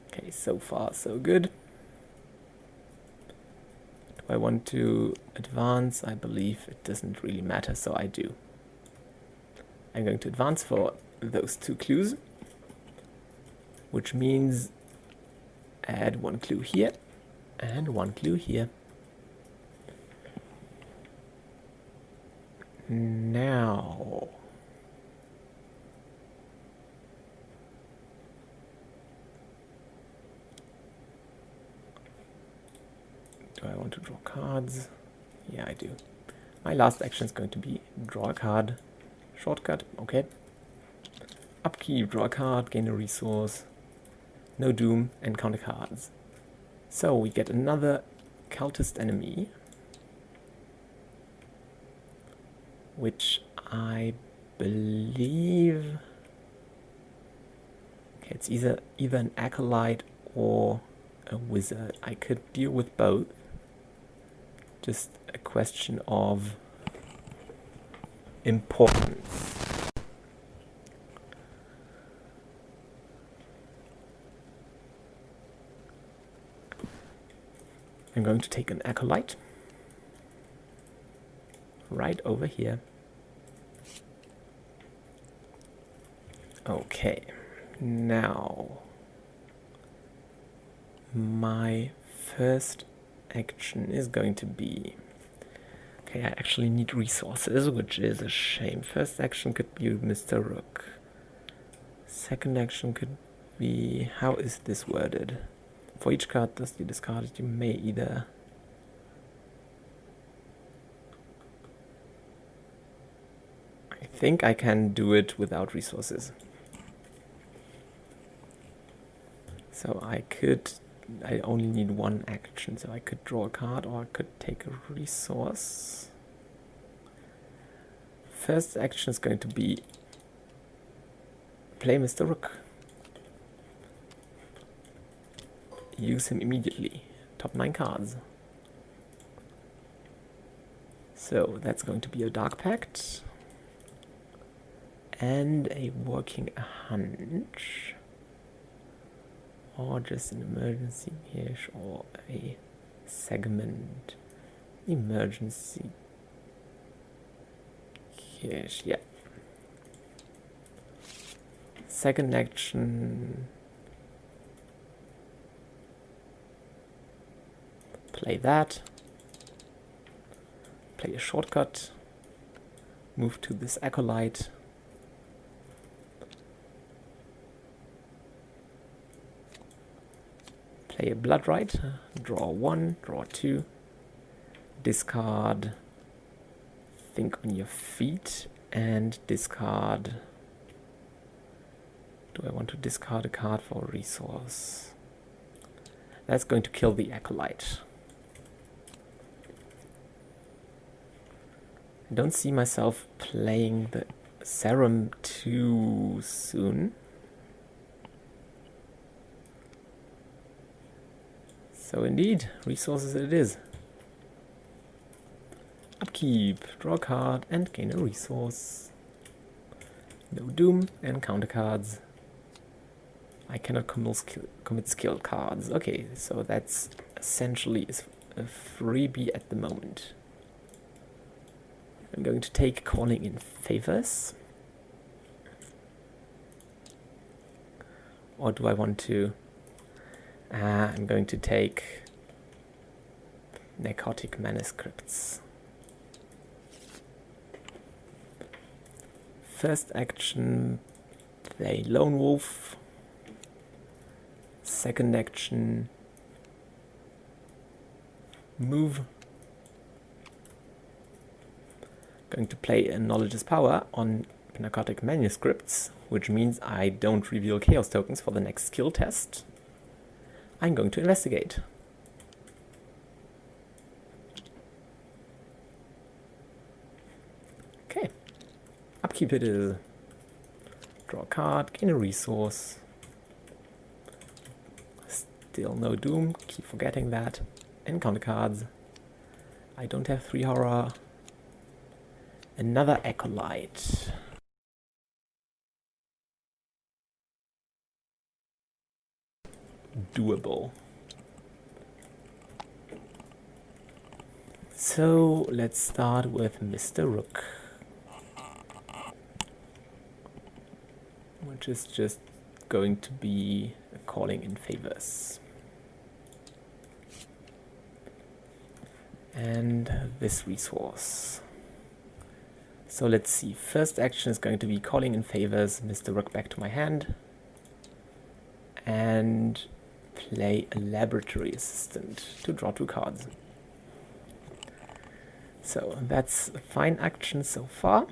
Okay, so far so good. Do I want to advance? I believe it doesn't really matter, so I do. I'm going to advance for those 2 clues, which means add 1 clue here and 1 clue here. Now, do I want to draw cards? Yeah, I do. My last action is going to be draw a card. Shortcut, okay. Upkeep, draw a card, gain a resource. No Doom, and counter cards. So we get another cultist enemy, which I believe, okay, it's either an acolyte or a wizard. I could deal with both. Just a question of importance. I'm going to take an acolyte right over here. Okay, now my first action is going to be, okay, I actually need resources, which is a shame. First action could be Mr. Rook. Second action could be, how is this worded? For each card that you discarded, you may either I think I can do it without resources. So I only need 1 action, so I could draw a card or I could take a resource. First action is going to be play Mr. Rook. Use him immediately. Top 9 cards. So that's going to be a Dark Pact and a Working Hunch, or just an Emergency Cache or a Segment Emergency Cache. Yeah. Second action, play that. play a shortcut, move to this acolyte, play a blood right, draw 1, draw 2, discard Think on Your Feet, and discard... Do I want to discard a card for a resource? That's going to kill the acolyte. I don't see myself playing the serum too soon. So indeed, resources it is. Upkeep, draw a card and gain a resource. No doom and counter cards. I cannot commit skill cards. Okay, so that's essentially a freebie at the moment. I'm going to take Calling in Favors. Or do I want to... I'm going to take Narcotic Manuscripts. First action, play Lone Wolf. Second action, move. Going to play a Knowledge is Power on Narcotic Manuscripts, which means I don't reveal Chaos tokens for the next skill test. I'm going to investigate. Okay. Upkeep it is. Draw a card, gain a resource. Still no doom, keep forgetting that. Encounter cards. I don't have 3 horror. Another acolyte. Doable. So let's start with Mr. Rook, which is just going to be a Calling in Favors. And this resource. So let's see, first action is going to be Calling in Favors, Mr. Rook back to my hand, and play a Laboratory Assistant to draw 2 cards. So that's a fine action so far.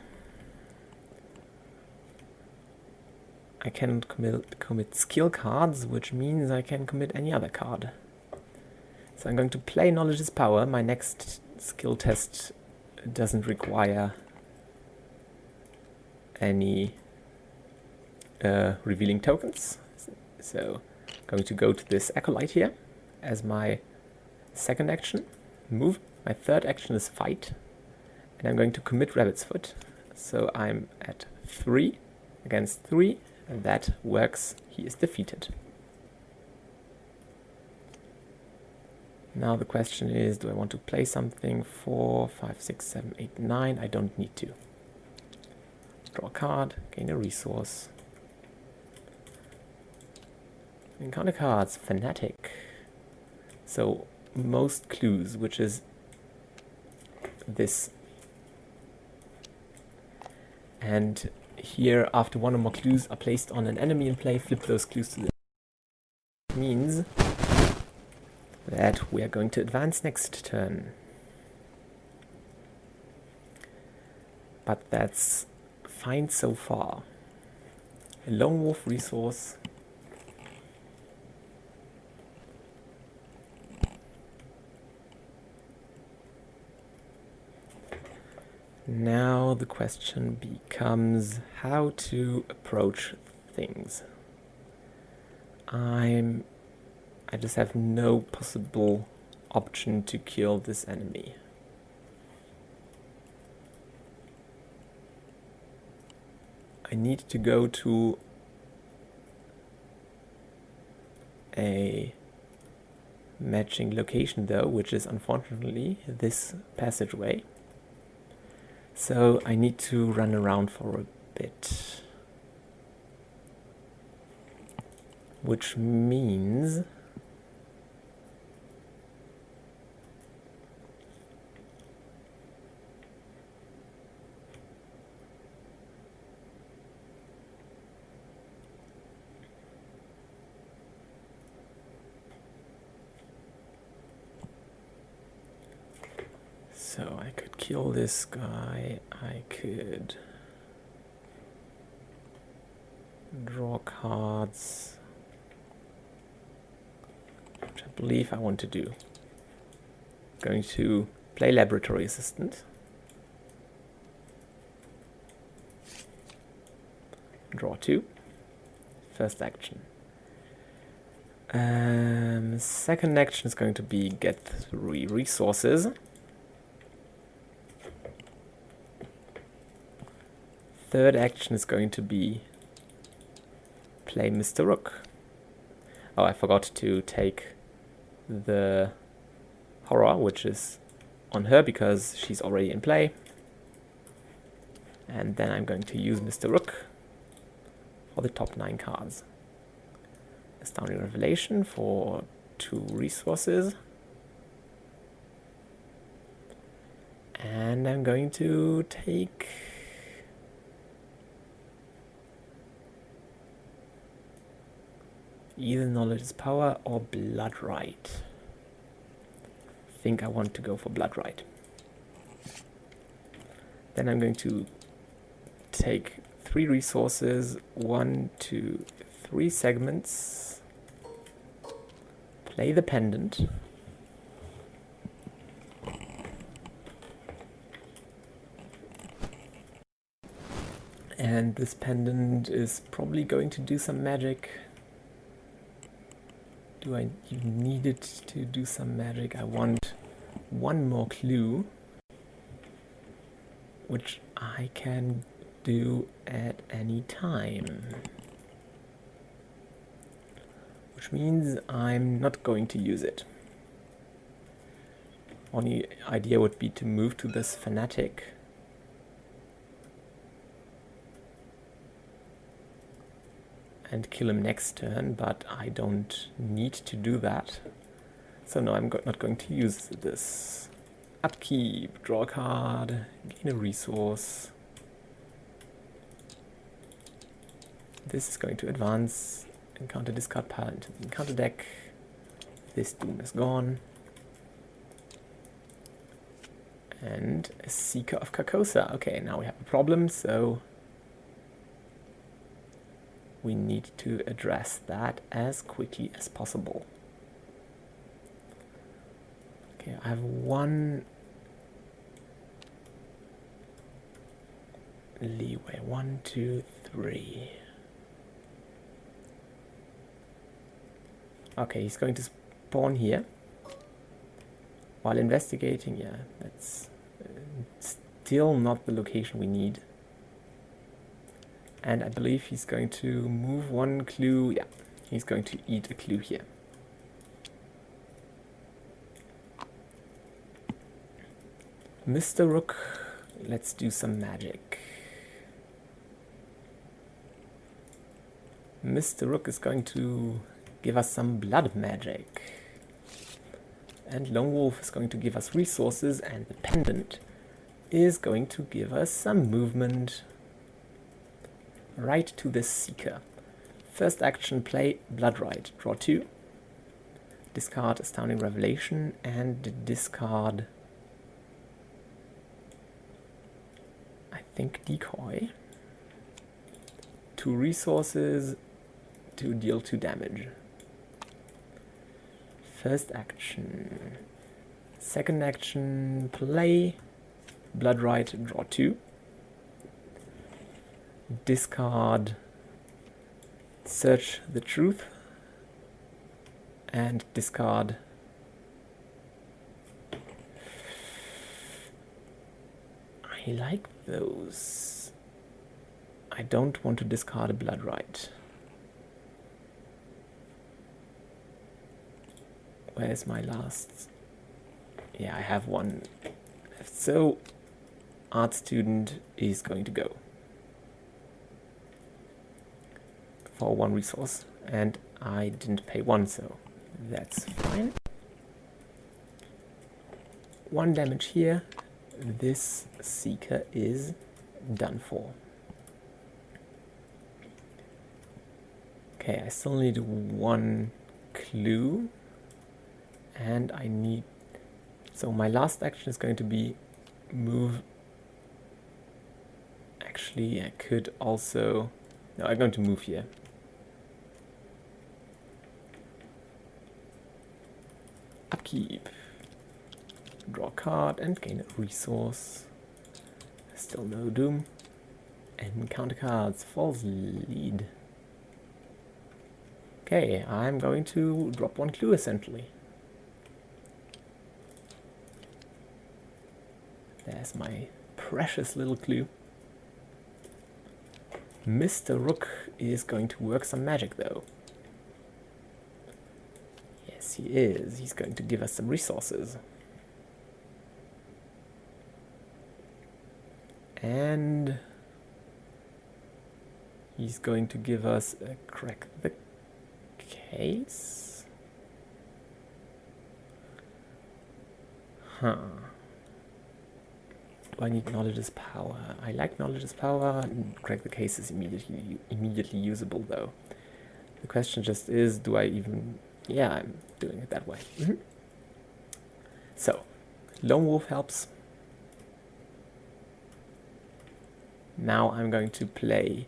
I cannot commit skill cards, which means I can commit any other card. So I'm going to play Knowledge is Power. My next skill test doesn't require any revealing tokens. So I'm going to go to this acolyte here as my second action. Move. My third action is Fight. And I'm going to commit Rabbit's Foot. So I'm at 3 against 3. And that works. He is defeated. Now the question is, do I want to play something? 4, 5, 6, 7, 8, 9. I don't need to. Draw a card, gain a resource. Encounter cards, Fanatic. So most clues, which is this. And here, after 1 or more clues are placed on an enemy in play, flip those clues to the... means that we are going to advance next turn. But that's fine so far. A Lone Wolf resource. Now the question becomes how to approach things. I just have no possible option to kill this enemy. I need to go to a matching location though, which is unfortunately this passageway. So I need to run around for a bit. Which means So I could kill this guy, I could draw cards, which I believe I want to do. Going to play Laboratory Assistant. Draw 2. First action. Second action is going to be get 3 resources. Third action is going to be play Mr. Rook. Oh, I forgot to take the horror, which is on her because she's already in play. And then I'm going to use Mr. Rook for the top 9 cards. Astounding Revelation for 2 resources. And I'm going to take either Knowledge is Power or Blood Right. I think I want to go for Blood Right. Then I'm going to take 3 resources, 1, 2, 3 segments, play the pendant, and this pendant is probably going to do some magic. Do I even need it to do some magic? I want 1 more clue, which I can do at any time. Which means I'm not going to use it. Only idea would be to move to this fanatic. And kill him next turn, but I don't need to do that. So no, I'm not going to use this. Upkeep, draw a card, gain a resource. This is going to advance, encounter discard pile into the encounter deck. This Doom is gone. And a Seeker of Carcosa. Okay, now we have a problem, so we need to address that as quickly as possible. Okay, I have 1 leeway. 1, 2, 3. Okay, he's going to spawn here while investigating. Yeah, that's still not the location we need. And I believe he's going to move 1 clue. Yeah, he's going to eat a clue here. Mr. Rook, let's do some magic. Mr. Rook is going to give us some blood magic. And Lone Wolf is going to give us resources, and the pendant is going to give us some movement right to this Seeker. First action, play Blood Right. Draw 2. Discard Astounding Revelation and discard, I think, Decoy. 2 resources to deal 2 damage. First action. Second action, play Blood Right, draw 2. Discard Search the Truth and discard I like those. I don't want to discard a Blood Right. Where's my last? Yeah, I have 1 left. So Art Student is going to go for 1 resource, and I didn't pay 1, so that's fine. 1 damage here. This Seeker is done for. Okay, I still need 1 clue, and I need... So my last action is going to be move. Actually, I could also... No, I'm going to move here. Upkeep. Draw a card and gain a resource. Still no doom. Encounter cards. False lead. Okay, I'm going to drop one clue essentially. There's my precious little clue. Mr. Rook is going to work some magic though. Yes, he is. He's going to give us some resources. And he's going to give us a crack the case. Huh. Do I need knowledge is power? I like knowledge is power. Crack the case is immediately usable though. The question just is, do I even... Yeah, I'm doing it that way. So, Lone Wolf helps. Now I'm going to play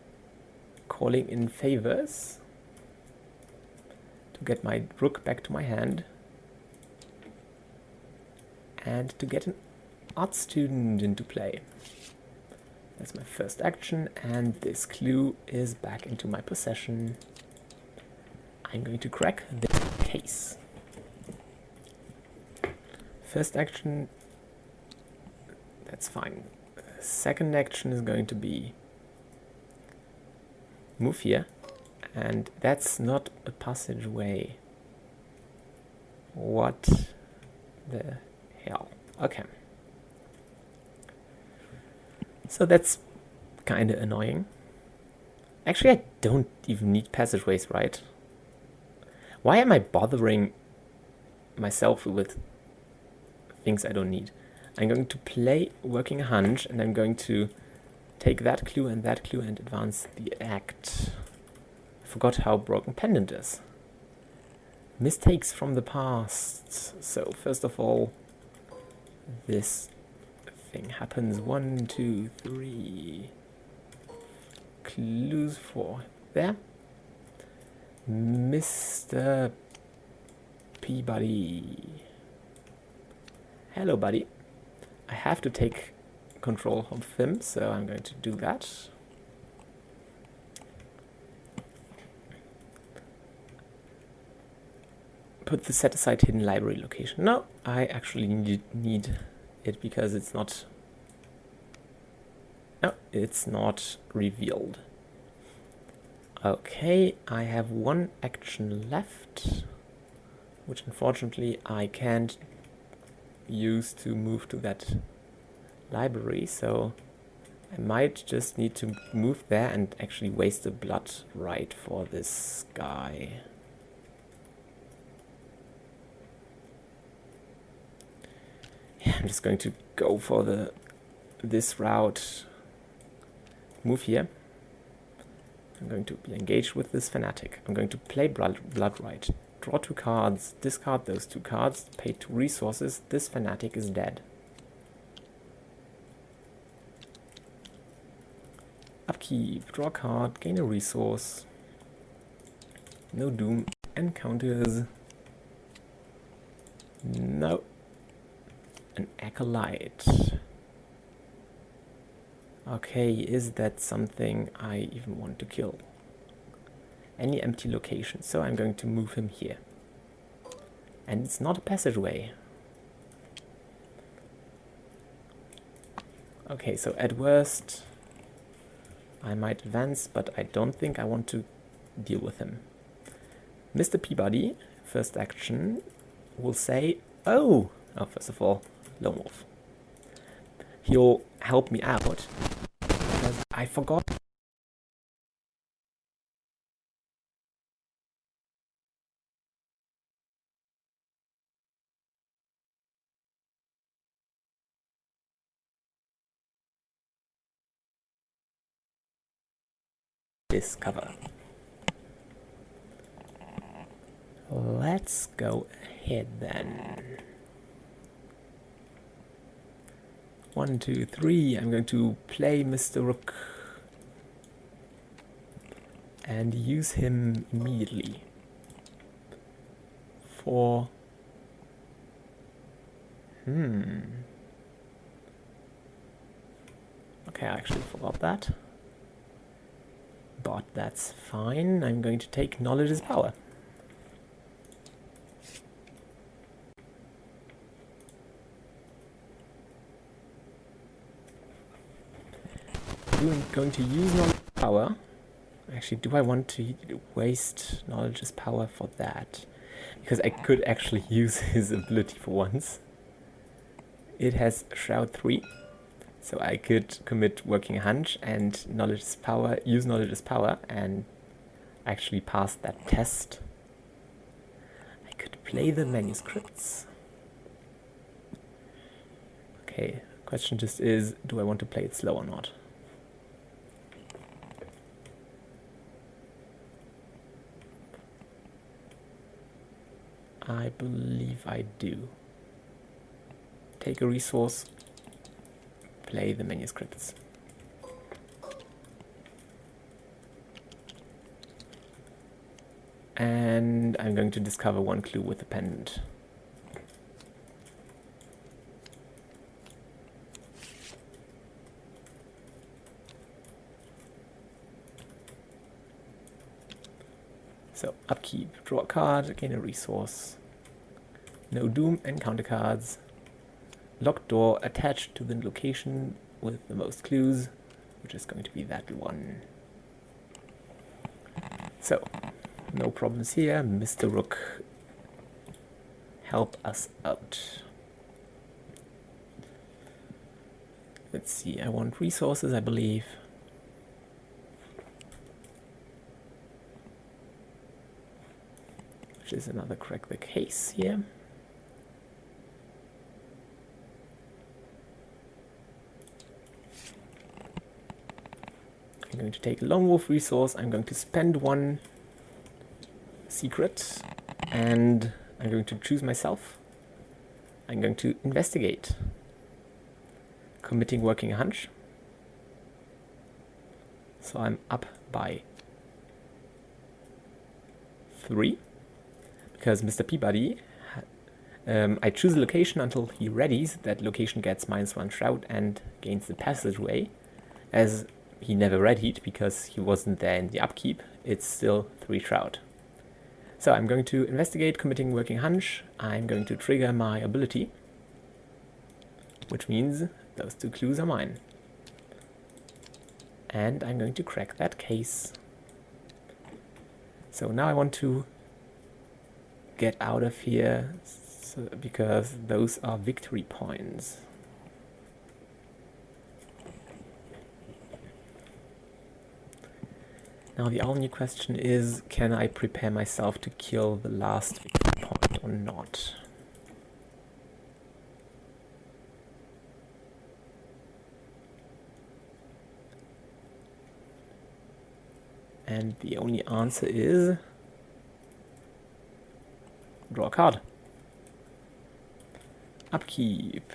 Calling in Favors to get my rook back to my hand and to get an art student into play. That's my first action, and this clue is back into my possession. I'm going to crack the case. First action, that's fine. Second action is going to be move here, and that's not a passageway. What the hell? Okay. So that's kind of annoying. Actually, I don't even need passageways, right? Why am I bothering myself with things I don't need? I'm going to play Working a Hunch, and I'm going to take that clue and advance the act. I forgot how Broken Pendant is. Mistakes from the past. So first of all, this thing happens. 1, 2, 3 clues for there. Mr. Peabody. Hello, buddy. I have to take control of him, so I'm going to do that. Put the set aside hidden library location. No, I actually need it because it's not... No, it's not revealed. Okay, I have one action left, which unfortunately I can't use to move to that library, so I might just need to move there and actually waste the blood right for this guy. Yeah, I'm just going to go for this route. Move here. I'm going to be engaged with this fanatic. I'm going to play blood right. Draw 2 cards, discard those 2 cards, pay 2 resources. This fanatic is dead. Upkeep, draw a card, gain a resource. No doom. Encounters. No. An acolyte. Okay, is that something I even want to kill? Any empty location, so I'm going to move him here. And it's not a passageway. Okay, so at worst I might advance, but I don't think I want to deal with him. Mr. Peabody, first action, will say, oh, first of all, Lone Wolf. He'll help me out, because I forgot. This cover. Let's go ahead then. 1, 2, 3. I'm going to play Mr. Rook and use him immediately for... Okay, I actually forgot that. But that's fine. I'm going to take knowledge is power. I'm going to use knowledge is power. Actually, do I want to waste knowledge is power for that? Because I could actually use his ability for once. It has Shroud 3. So I could commit Working Hunch and knowledge is power, use knowledge is power, and actually pass that test. I could play the manuscripts. Okay, question just is, do I want to play it slow or not? I believe I do. Take a resource, play the manuscripts. And I'm going to discover one clue with the pendant. So, upkeep, draw a card, gain a resource. No doom, encounter cards. Locked door attached to the location with the most clues, which is going to be that one. So, no problems here. Mr. Rook, help us out. Let's see, I want resources, I believe. Which is another crack the case here. I'm going to take a Lone Wolf resource, I'm going to spend one secret, and I'm going to choose myself. I'm going to investigate. Committing Working Hunch. So I'm up by 3. Because Mr. Peabody, I choose a location until he readies. That location gets -1 shroud and gains the passageway. As he never readied because he wasn't there in the upkeep, it's still 3 shroud. So I'm going to investigate, committing Working Hunch. I'm going to trigger my ability, which means those 2 clues are mine. And I'm going to crack that case. So now I want to get out of here, because those are victory points. Now the only question is, can I prepare myself to kill the last victory point or not? And the only answer is draw a card. Upkeep.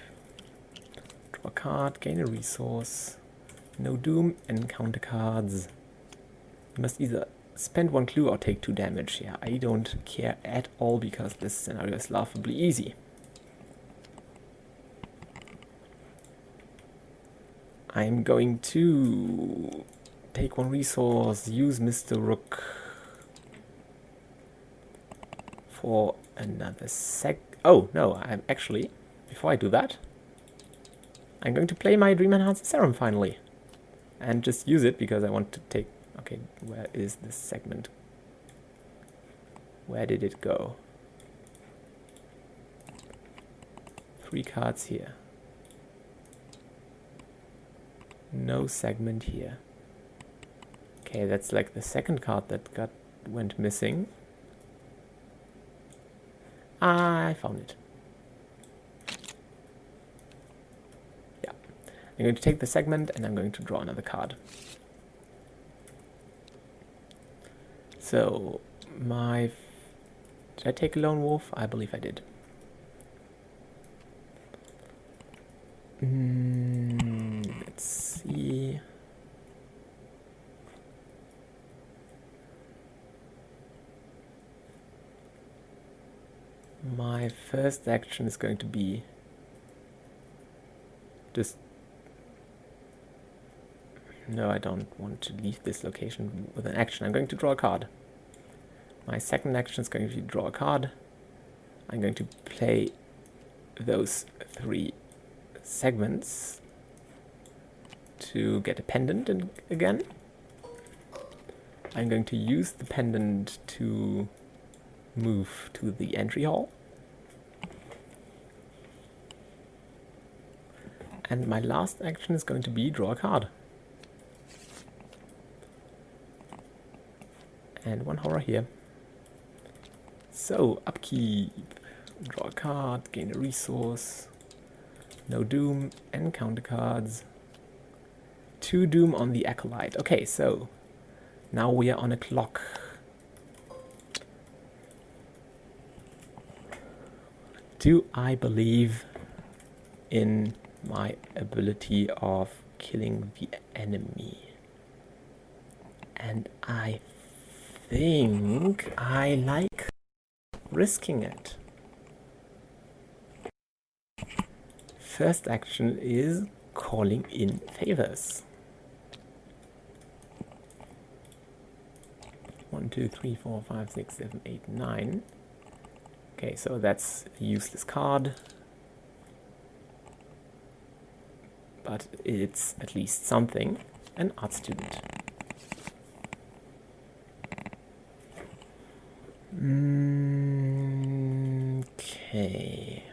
Draw a card, gain a resource. No doom, encounter cards. You must either spend 1 clue or take 2 damage. Yeah, I don't care at all because this scenario is laughably easy. I'm going to take 1 resource, use Mr. Rook for another Oh, no, I'm actually, before I do that, I'm going to play my Dream Enhancer Serum finally. And just use it because I want to take... Okay, where is this segment? Where did it go? 3 cards here. No segment here. Okay, that's like the second card that went missing. I found it. Yeah. I'm going to take the segment and I'm going to draw another card. So, did I take a Lone Wolf? I believe I did. Let's see. My first action is going to be just... No, I don't want to leave this location with an action. I'm going to draw a card. My second action is going to be draw a card. I'm going to play those 3 segments to get a pendant again. I'm going to use the pendant to move to the entry hall. And my last action is going to be draw a card. And 1 horror here. So, upkeep, draw a card, gain a resource, no doom, encounter cards, 2 doom on the acolyte. Okay, so now we are on a clock. Do I believe in my ability of killing the enemy? And I think I like risking it. First action is calling in favors. 1, 2, 3, 4, 5, 6, 7, 8, 9. Okay, so that's a useless card. But it's at least something. An art student. Okay.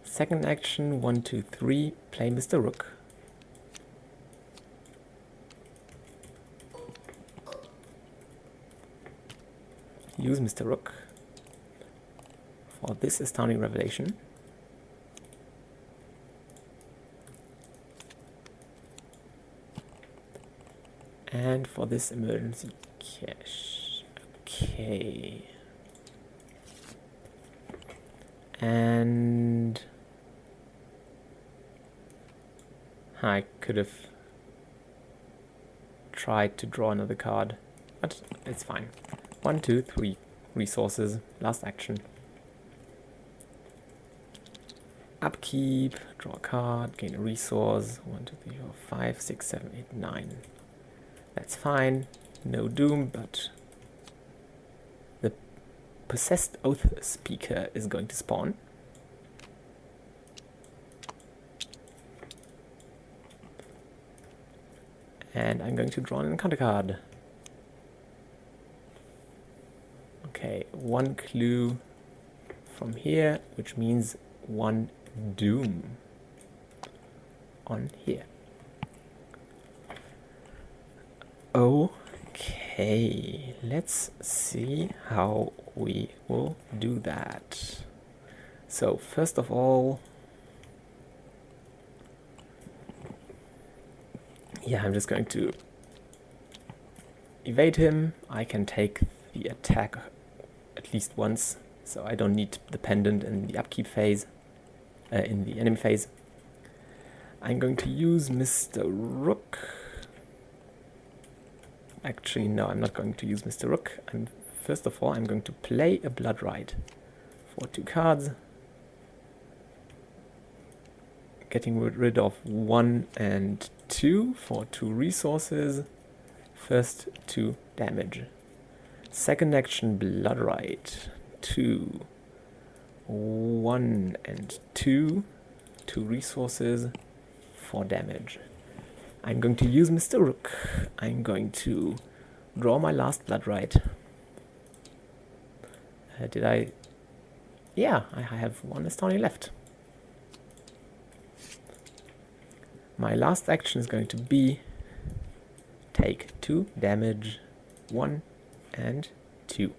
Second action, 1, 2, 3, play Mr. Rook. Use Mr. Rook for this astounding revelation. And for this emergency cache. Okay. And I could have tried to draw another card, but it's fine. 1, 2, 3 resources, last action. Upkeep, draw a card, gain a resource. 1, 2, 3, 4, 5, 6, 7, 8, 9. That's fine. No doom, but the possessed oath speaker is going to spawn. And I'm going to draw an encounter card. Okay, 1 clue from here, which means 1 doom on here. Okay, let's see how we will do that. So first of all, yeah, I'm just going to evade him. I can take the attack at least once, so I don't need the pendant in the upkeep phase, in the enemy phase. I'm going to use Mr. Rook. Actually, no, I'm not going to use Mr. Rook. First of all, I'm going to play a Blood Rite for 2 cards. Getting rid of 1 and 2 for 2 resources. First 2 damage. Second action, Blood Rite. 2, 1 and 2. 2 resources, 4 damage. I'm going to use Mr. Rook. I'm going to draw my last Blood Rite. Did I? Yeah, I have 1 astounding left. My last action is going to be take 2 damage, 1 and 2.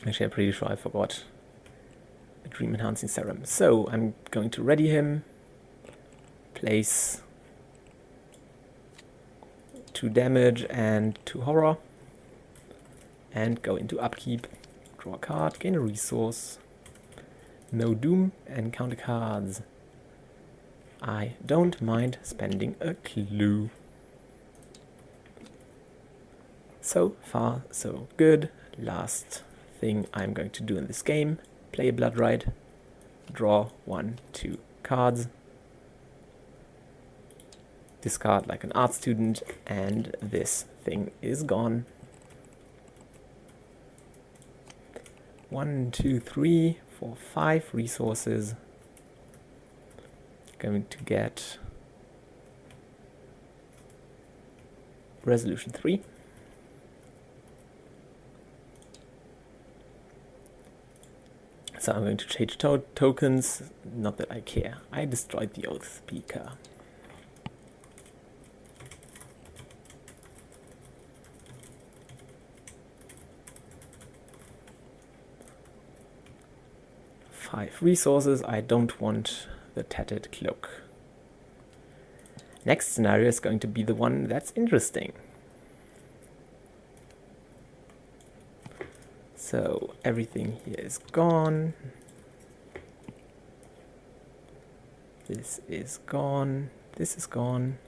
Actually, I'm pretty sure I forgot a Dream Enhancing Serum. So I'm going to ready him, place 2 damage and 2 horror, and go into upkeep. Draw a card, gain a resource. No doom, encounter cards. I don't mind spending a clue. So far, so good. Last thing I'm going to do in this game, play a blood ride, draw 1, 2 cards, discard like an art student, and this thing is gone. 1, 2, 3, 4, 5 resources. Going to get resolution 3. So I'm going to change tokens, not that I care. I destroyed the Oath Speaker. Five resources, I don't want the tattered cloak. Next scenario is going to be the one that's interesting. So everything here is gone. This is gone. This is gone.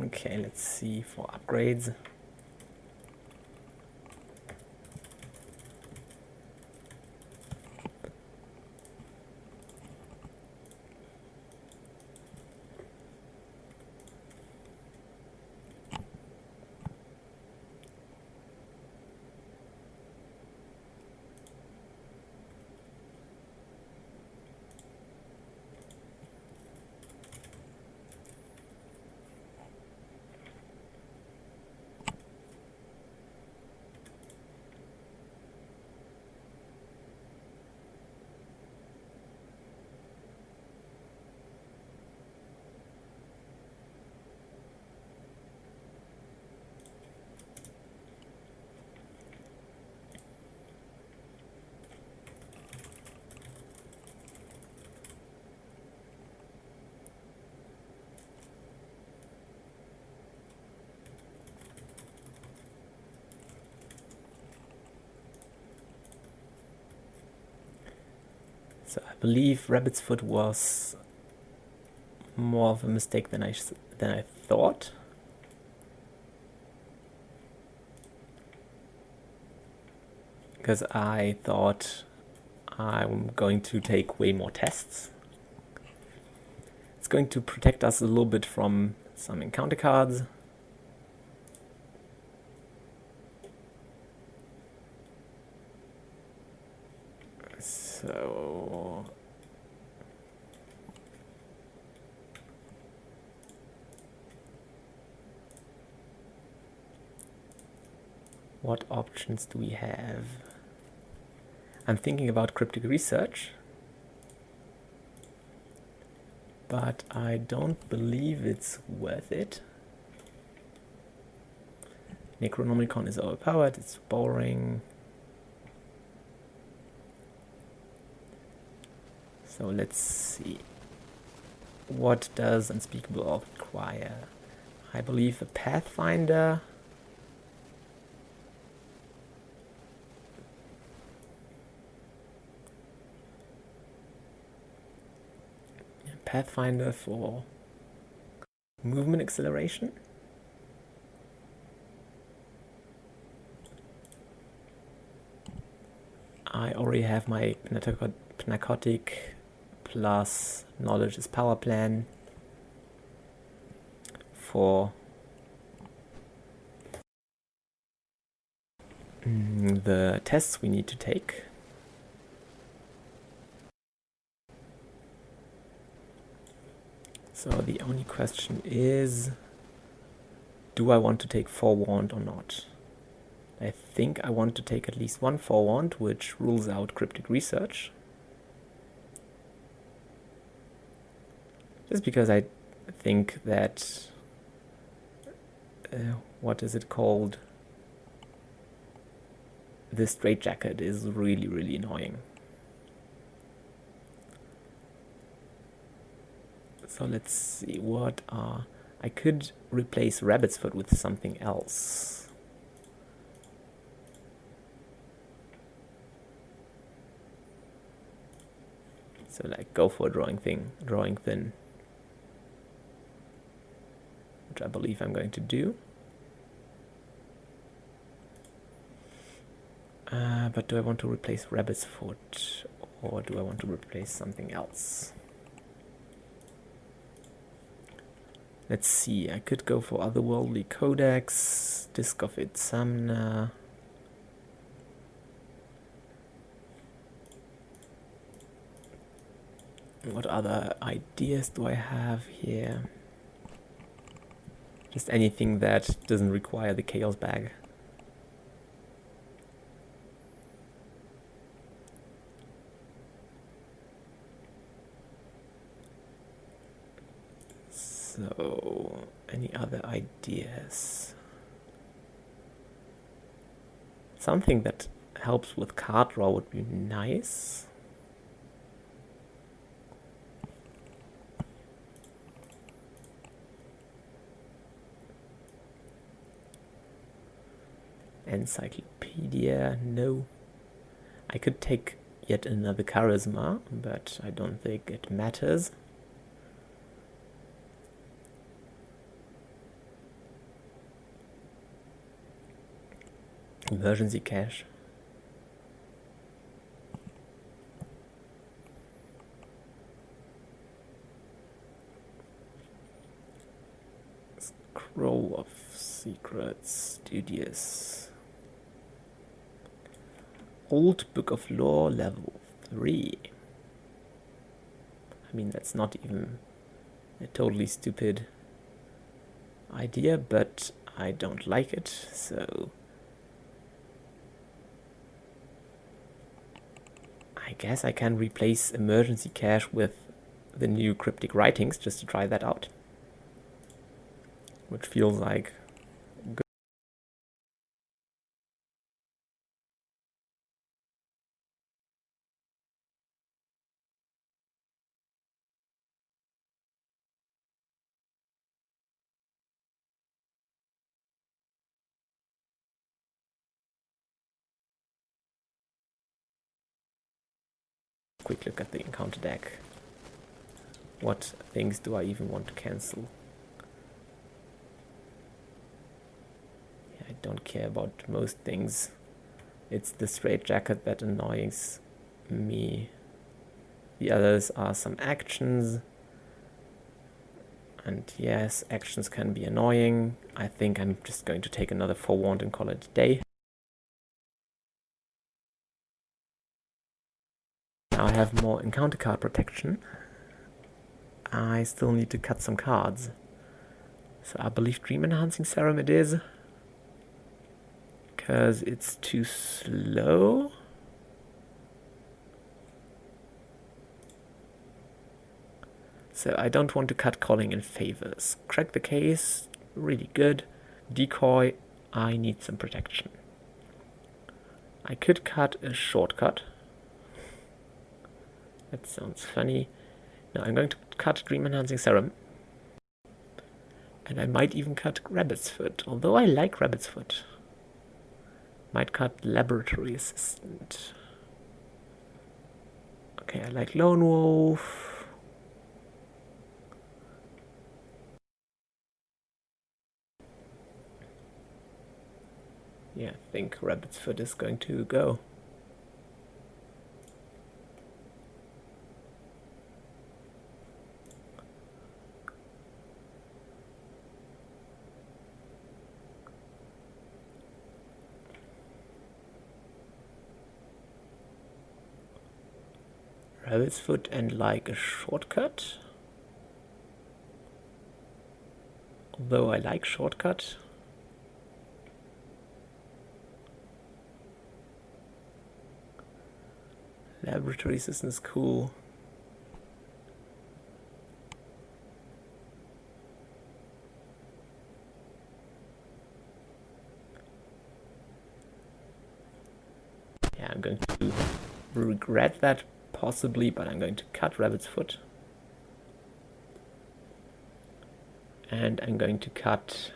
Okay, let's see for upgrades. So I believe Rabbit's Foot was more of a mistake than I thought. Because I thought I'm going to take way more tests. It's going to protect us a little bit from some encounter cards. So what options do we have? I'm thinking about cryptic research, but I don't believe it's worth it. Necronomicon is overpowered, it's boring. So let's see. What does Unspeakable Oath require? I believe a Pathfinder. Pathfinder for movement acceleration. I already have my narcotic plus knowledge is power plan for the tests we need to take. So the only question is, do I want to take forewarned or not? I think I want to take at least one forewarned, which rules out cryptic research. Just because I think that, what is it called? The straitjacket is really, really annoying. So let's see, what are... I could replace Rabbit's Foot with something else. So like go for a drawing thin, which I believe I'm going to do. But do I want to replace Rabbit's Foot, or do I want to replace something else? Let's see, I could go for Otherworldly Codex, Disc of Itzamna. What other ideas do I have here? Just anything that doesn't require the Chaos Bag. So, any other ideas? Something that helps with card draw would be nice. Encyclopedia, no. I could take yet another charisma, but I don't think it matters. Emergency cash. Scroll of Secrets, Studious. Old Book of Lore, level 3. I mean, that's not even a totally stupid idea, but I don't like it, so I guess I can replace Emergency Cache with the new Cryptic Writings just to try that out, which feels like good. Quick look at the encounter deck. What things do I even want to cancel? Yeah, I don't care about most things. It's the straitjacket that annoys me. The others are some actions. And yes, actions can be annoying. I think I'm just going to take another forewarned and call it a day. Now I have more encounter card protection. I still need to cut some cards. So I believe Dream Enhancing Serum it is. Because it's too slow. So I don't want to cut Calling in Favors. Crack the Case, really good. Decoy, I need some protection. I could cut a shortcut. That sounds funny. Now I'm going to cut Dream Enhancing Serum. And I might even cut Rabbit's Foot, although I like Rabbit's Foot. Might cut Laboratory Assistant. Okay, I like Lone Wolf. Yeah, I think Rabbit's Foot is going to go. Rabbit's Foot and like a shortcut. Although I like shortcut. Laboratory Assistant is cool. Yeah, I'm going to regret that possibly, but I'm going to cut Rabbit's Foot. And I'm going to cut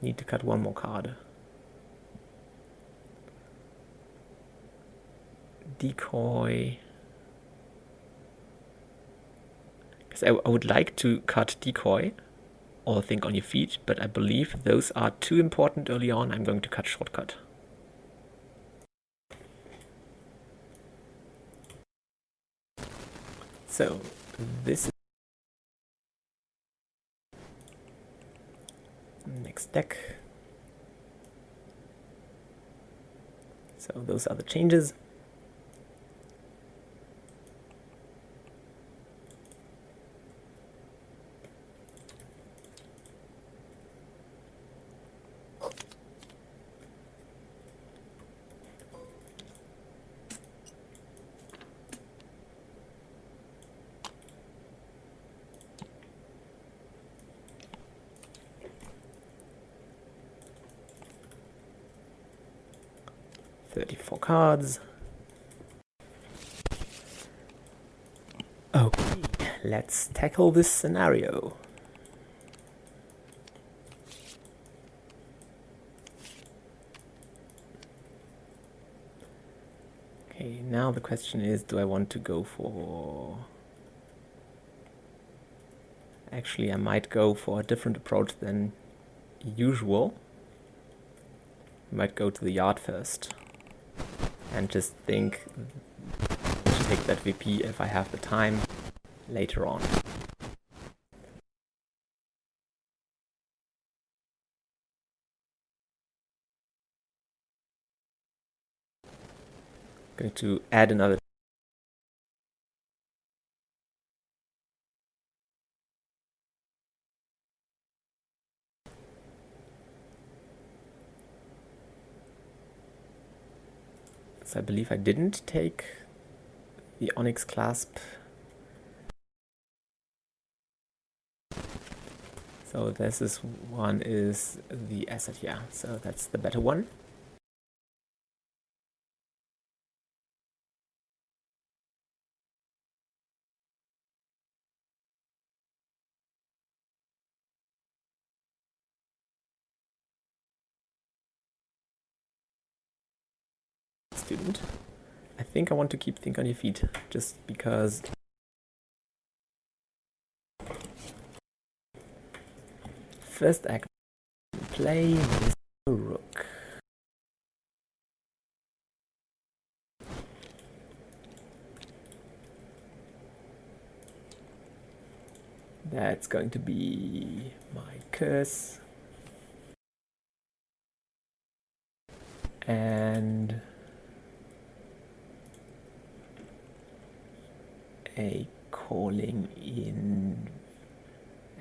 need to cut one more card. Decoy. Because I would like to cut Decoy or Think on Your Feet, but I believe those are too important early on. I'm going to cut Shortcut. So this is next deck. So those are the changes. .34 cards. Okay, let's tackle this scenario. Okay, now the question is, do I want to go for... Actually, I might go for a different approach than usual. I might go to the yard first and just think to take that VP if I have the time later on. Going to add another. So I believe I didn't take the Onyx Clasp. So this is one is the asset, yeah. So that's the better one. Student. I think I want to keep Think on Your Feet, just because first act play Mr. Rook. That's going to be my curse. And a calling in.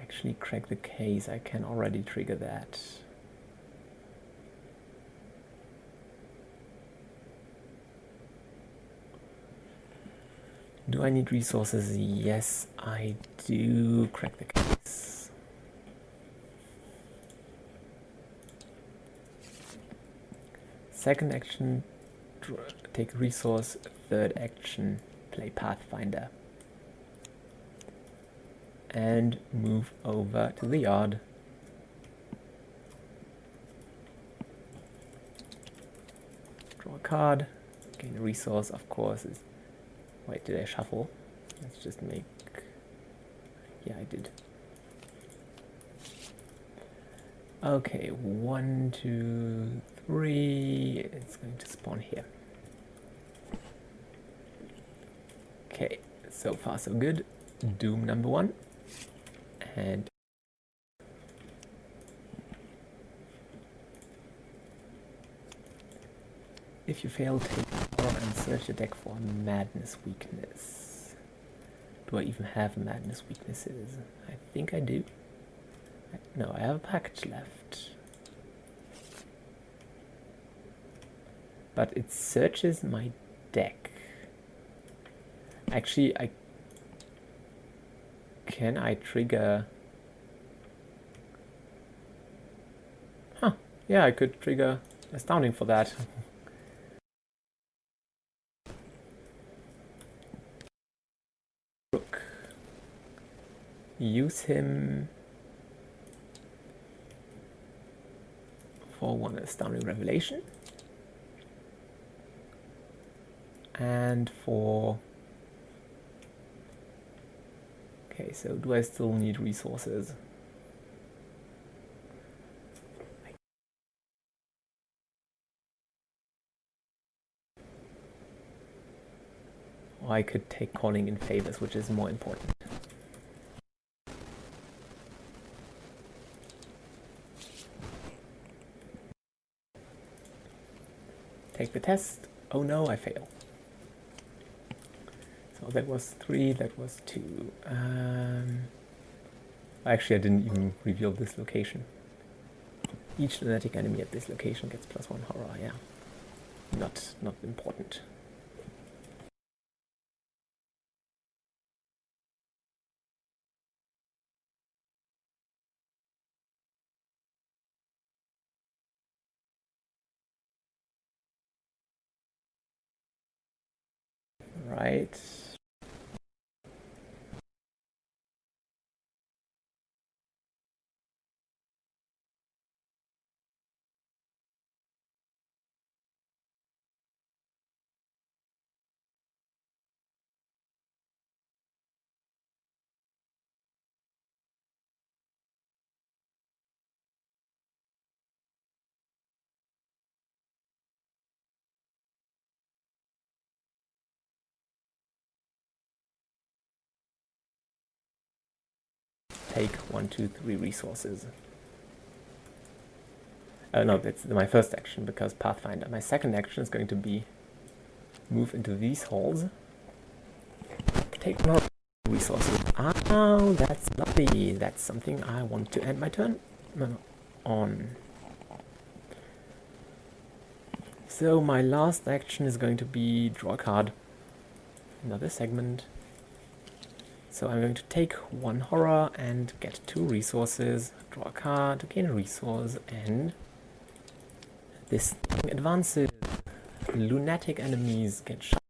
Actually, crack the case. I can already trigger that. Do I need resources? Yes, I do. Crack the case. Second action, take resource. Third action, play Pathfinder. And move over to the yard. Draw a card. Gain a resource, of course. Wait, did I shuffle? Let's just make... Yeah, I did. Okay, 1, 2, 3. It's going to spawn here. Okay, so far so good. Doom number 1. And if you fail, take horror and search the deck for madness weakness. Do I even have madness weaknesses? I think I do. No, I have a package left. But it searches my deck. Actually, can I trigger... Huh, yeah, I could trigger Astounding for that. Rook. Use him for 1 Astounding Revelation. And for... Okay, so do I still need resources? Or I could take calling in favors, which is more important. Take the test. Oh no, I fail. So that was 3, that was 2. Actually, I didn't even reveal this location. Each lunatic enemy at this location gets +1 horror, yeah. Not important. Right. Take 1, 2, 3 resources. No, that's my first action because Pathfinder. My second action is going to be move into these halls. Take more resources. Oh, that's lovely. That's something I want to end my turn on. So my last action is going to be draw a card. Another segment. So I'm going to take 1 horror and get 2 resources. Draw a card, gain a resource, and this thing advances. Lunatic enemies get shot.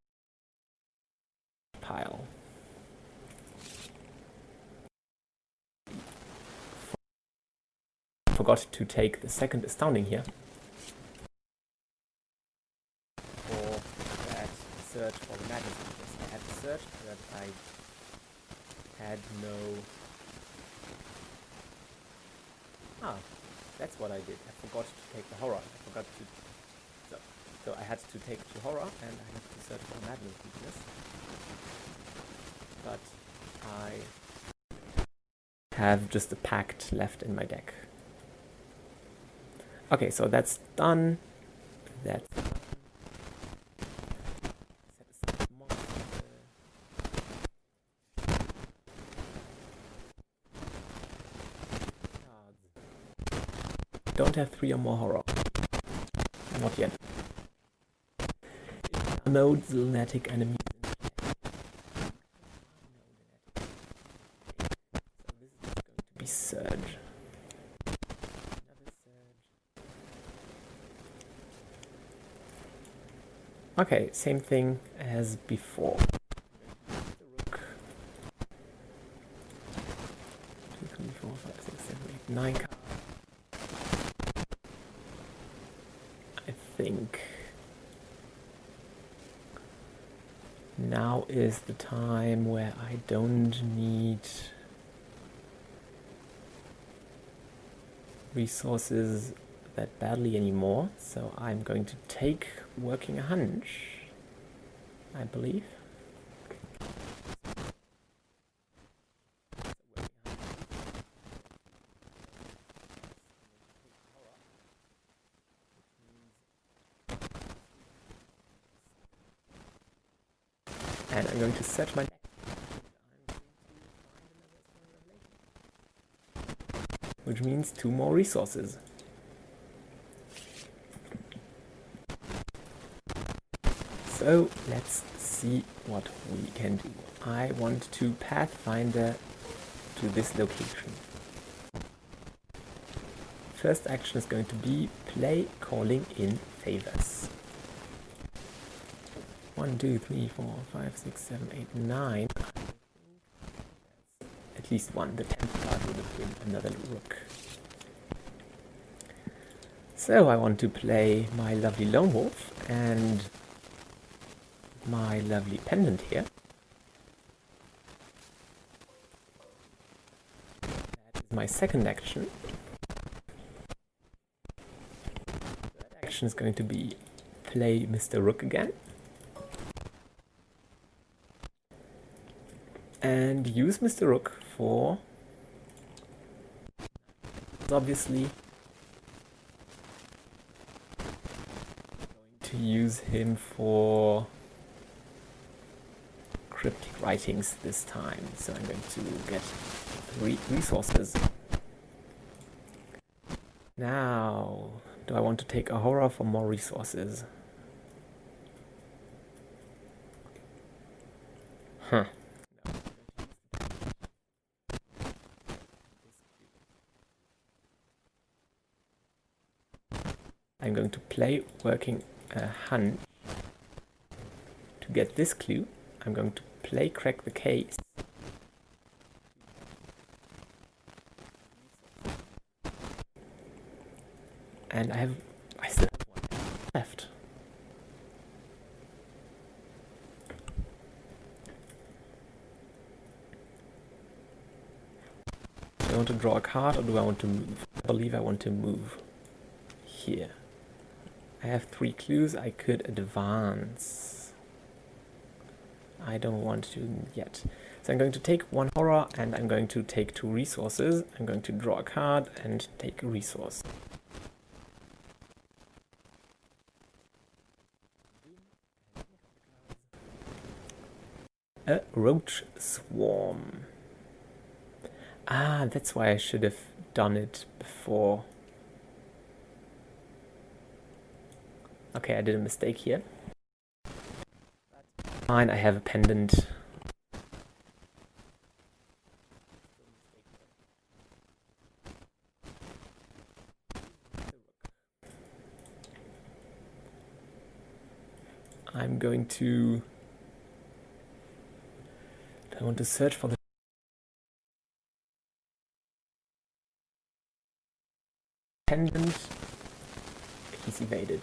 Pile. Forgot to take the second astounding here. For that search for the madness weakness. I had to search, but I had no... Ah, that's what I did. I forgot to take the horror. I forgot to... So I had to take the horror and I had to search for the madness weakness. But I have just a pact left in my deck. Okay, so that's done. That's done. Set aside monster. Cards. Don't have 3 or more horror. Not yet. No lunatic enemies. So this is going to be Surge. Another Surge. Okay, same thing as before. The Rook. 2, 3, 4, 5, 6, 7, 8, 9 cards. I think now is the time where I don't need resources that badly anymore, so I'm going to take Working a Hunch, I believe. And I'm going to search my deck. Which means 2 more resources. So let's see what we can do. I want to Pathfinder to this location. First action is going to be play Calling in Favors. 1, 2, 3, 4, 5, 6, 7, 8, 9. At least one. The 10th card would have been another Rook. So I want to play my lovely Lone Wolf and my lovely Pendant here. That is my second action. Third action is going to be play Mr. Rook again. And use Mr. Rook for, obviously, going to use him for cryptic writings this time. So I'm going to get 3 resources. Now, do I want to take a horror for more resources? Huh. I'm going to play Working a Hunch to get this clue. I'm going to play Crack the Case. And I still have 1 left. Do I want to draw a card or do I want to move? I believe I want to move here. I have 3 clues. I could advance. I don't want to yet. So I'm going to take 1 horror and I'm going to take 2 resources. I'm going to draw a card and take a resource. A Roach Swarm. Ah, that's why I should have done it before. Okay, I did a mistake here. Fine, I have a Pendant. I'm going to... I want to search for the Pendant. He's evaded.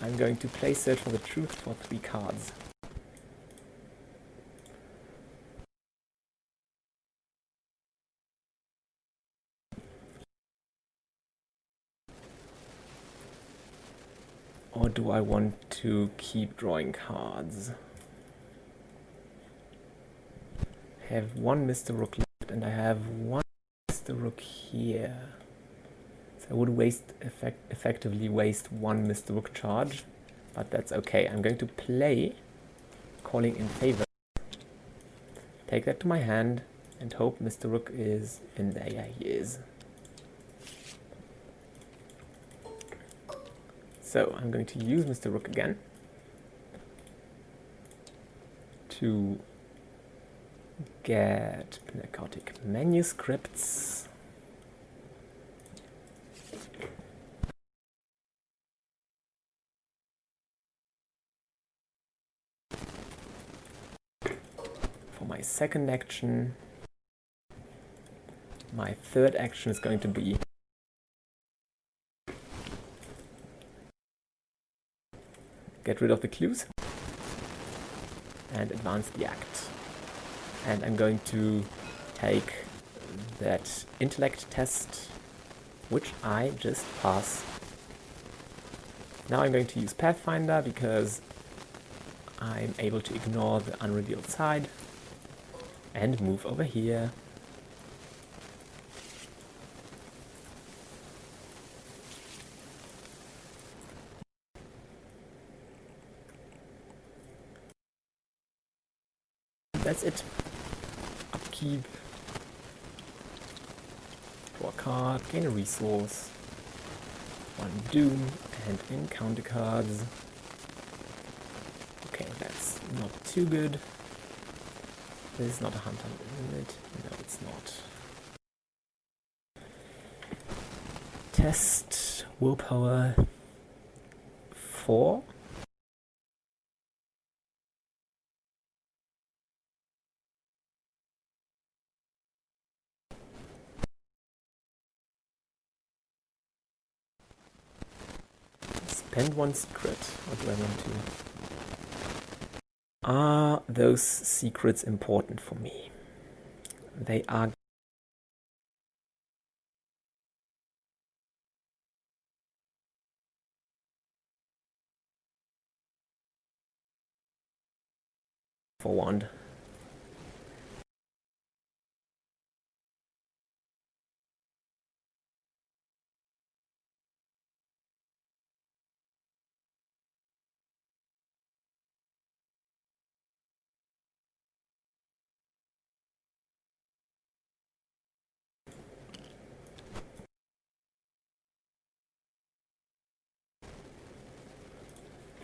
I'm going to play Search for the Truth for 3 cards. Or do I want to keep drawing cards? I have one Mr. Rook left, and I have one Mr. Rook here. So I would effectively waste one Mr. Rook charge, but that's okay. I'm going to play Calling in Favor. Take that to my hand and hope Mr. Rook is in there. Yeah, he is. So I'm going to use Mr. Rook again to get narcotic manuscripts. For my second action, my third action is going to be get rid of the clues and advance the act. And I'm going to take that intellect test, which I just passed. Now I'm going to use Pathfinder because I'm able to ignore the unrevealed side and move over here. That's it. Upkeep. Draw a card, gain a resource. One Doom and encounter cards. Okay, that's not too good. This is not a hunter, isn't it? No, it's not. Test willpower 4. Spend one secret. What do I want to? Are those secrets important for me? They are. For wand.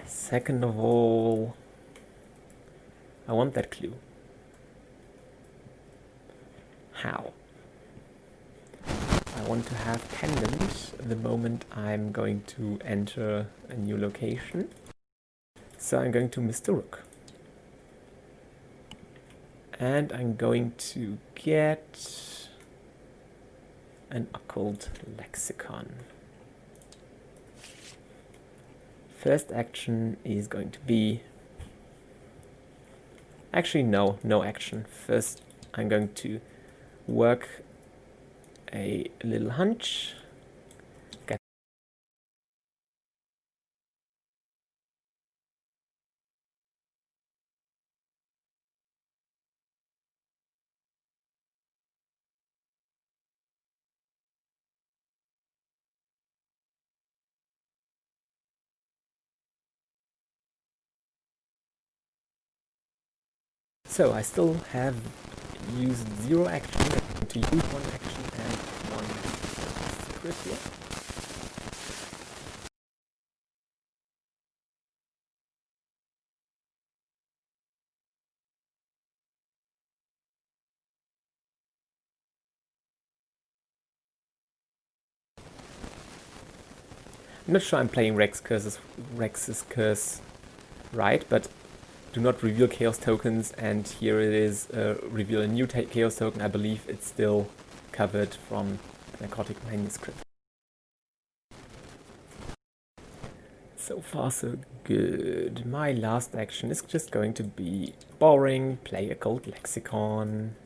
Second of all, I want that clue. How? I want to have pendant the moment I'm going to enter a new location. So I'm going to Mr. Rook. And I'm going to get an occult lexicon. First action is going to be... Actually, no action. First, I'm going to work a little hunch. So I still have used 0 action. I'm going to use 1 action and 1 secret here. I'm not sure I'm playing Rex's curse right, but do not reveal chaos tokens, and here it is, reveal a new chaos token. I believe it's still covered from narcotic manuscript. So far so good. My last action is just going to be boring, play a gold lexicon,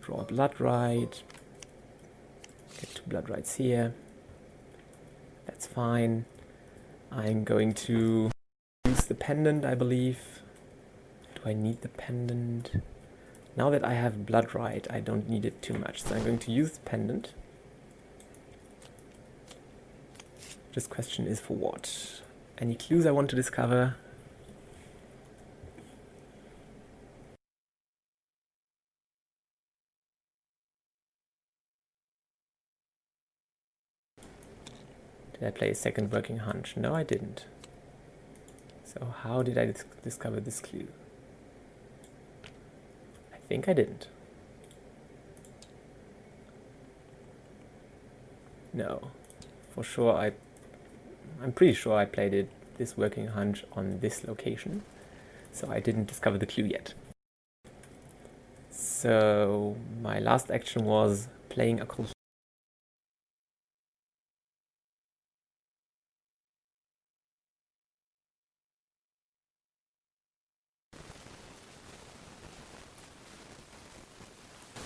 draw a blood right, get 2 blood rights here. That's fine. I'm going to use the pendant, I believe. Do I need the pendant? Now that I have blood right, I don't need it too much, so I'm going to use the pendant. This question is for what? Any clues I want to discover? Did I play a second working hunch? No, I didn't. So how did I discover this clue? I think I didn't. No, for sure I'm pretty sure I played this working hunch on this location, so I didn't discover the clue yet. So my last action was playing a cold.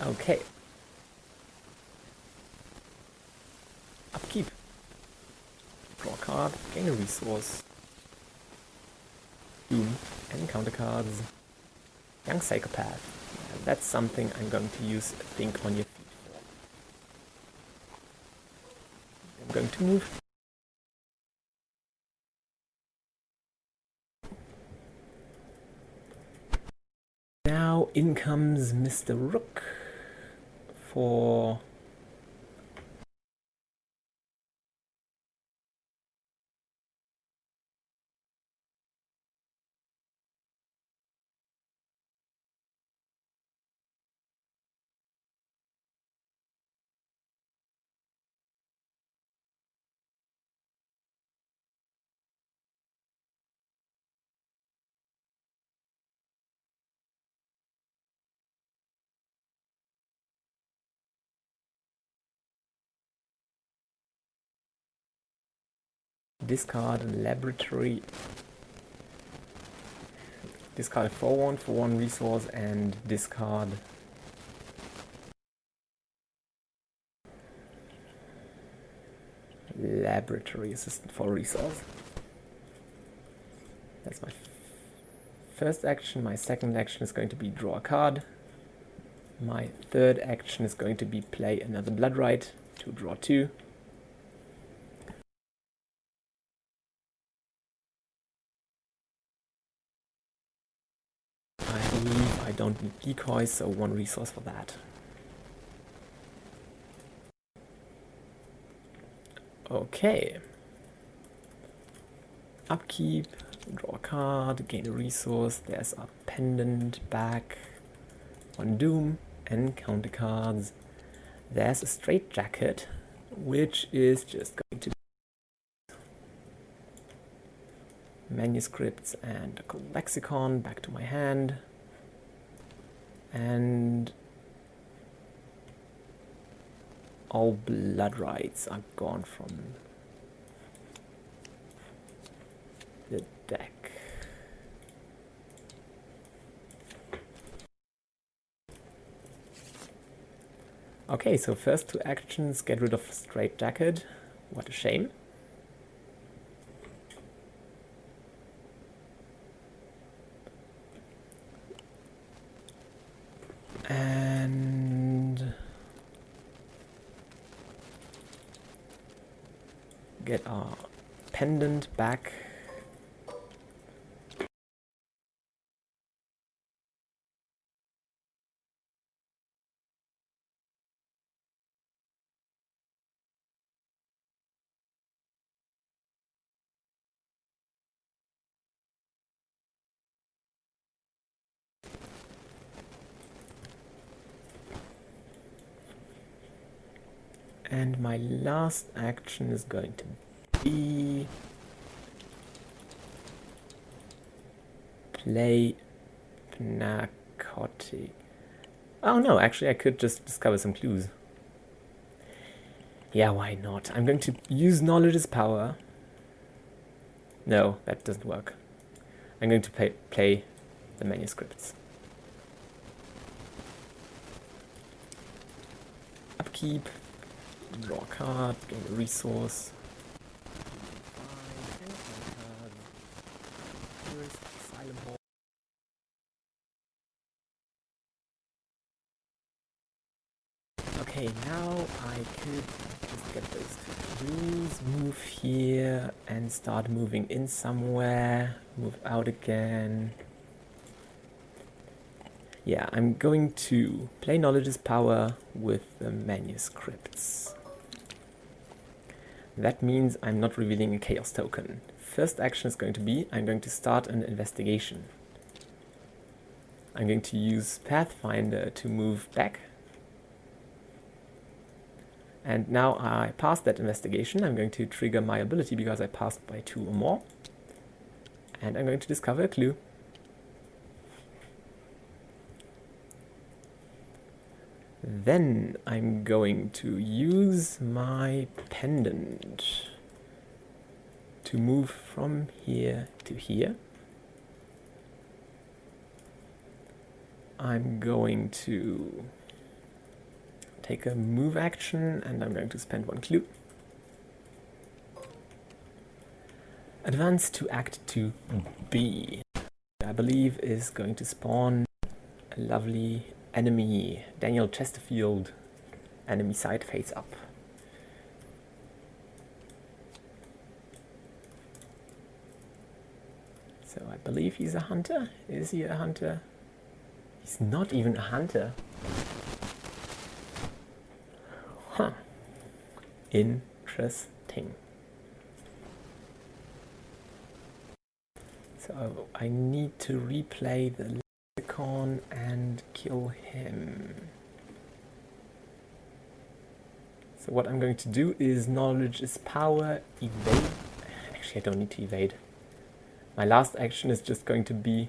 Okay. Upkeep. Draw a card, gain a resource. Doom, and counter cards. Young Psychopath. Yeah, that's something I'm going to use a Think on your feet for. I'm going to move. Now in comes Mr. Rook for discard laboratory. Discard a 4/1 for 1 resource and discard laboratory assistant for resource. That's my first action. My second action is going to be draw a card. My third action is going to be play another blood right to draw 2. I believe I don't need decoys, so 1 resource for that. Okay. Upkeep, draw a card, gain a resource. There's a pendant back, 1 doom, and counter cards. There's a straitjacket, which is just going to be manuscripts and a lexicon back to my hand. And all blood rights are gone from the deck. Okay, so first 2 actions, get rid of straitjacket. What a shame. And get our pendant back. And my last action is going to be play narcotic. Oh no, actually I could just discover some clues. Yeah, why not? I'm going to use knowledge as power. No, that doesn't work. I'm going to play the manuscripts. Upkeep, draw a card, gain a resource. Okay, now I could just get those two clues, move here and start moving in somewhere, move out again. Yeah, I'm going to play Knowledge is Power with the manuscripts. That means I'm not revealing a chaos token. First action is going to be, I'm going to start an investigation. I'm going to use Pathfinder to move back. And now I passed that investigation. I'm going to trigger my ability because I passed by 2 or more. And I'm going to discover a clue. Then I'm going to use my pendant to move from here to here. I'm going to take a move action and I'm going to spend 1 clue. Advance to Act 2B. I believe is going to spawn a lovely enemy, Daniel Chesterfield, enemy side face up. So I believe he's a hunter. Is he a hunter? He's not even a hunter. Huh. Interesting. So I need to replay the lexicon and kill him. So what I'm going to do is Knowledge is Power, evade. Actually, I don't need to evade. My last action is just going to be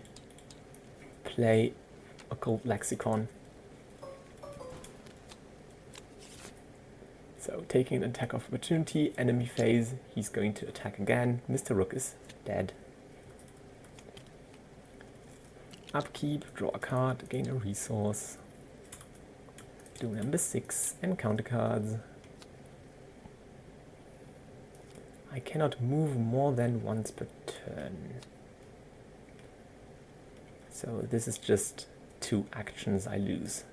play Occult Lexicon. So taking an attack of opportunity, enemy phase, he's going to attack again. Mr. Rook is dead. Upkeep, draw a card, gain a resource. Do number 6, encounter cards. I cannot move more than once per turn. So this is just 2 actions I lose.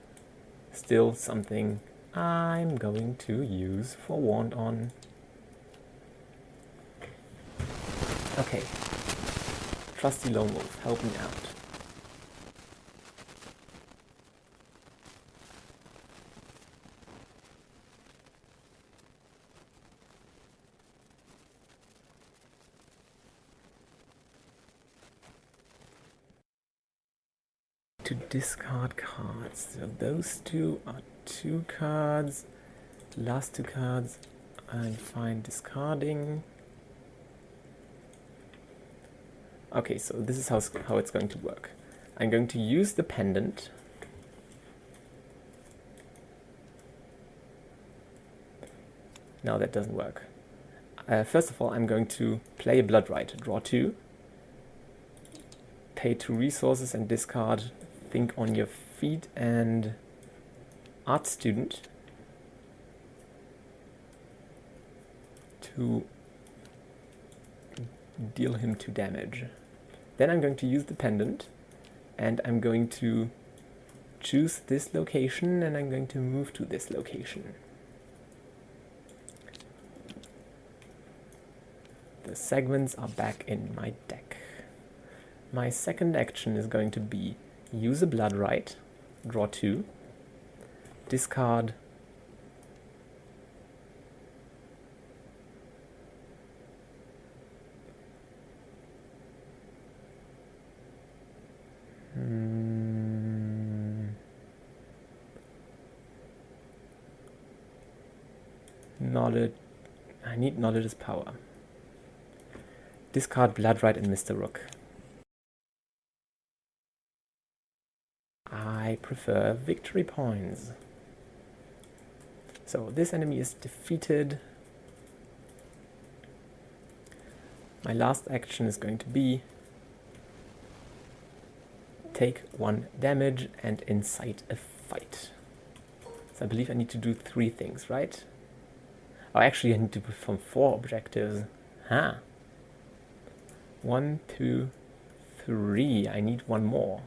Still something I'm going to use Forewarned on. Okay. Trusty Lone Wolf, help me out. To discard cards. So those 2 are 2 cards. The last 2 cards I'm fine discarding. Okay, so this is how it's going to work. I'm going to use the pendant. No, that doesn't work. First of all, I'm going to play a Blood Right, draw 2. Pay 2 resources and discard Think on Your Feet and Art Student to deal him 2 damage. Then I'm going to use the pendant and I'm going to choose this location and I'm going to move to this location. The segments are back in my deck. My second action is going to be use a Blood Right, draw 2, discard knowledge. I need Knowledge is Power. Discard Blood Right and Mr. Rook. I prefer victory points. So this enemy is defeated. My last action is going to be take 1 damage and incite a fight. So I believe I need to do 3 things, right? Oh, actually I need to perform 4 objectives. Huh. 1, 2, 3. I need 1 more.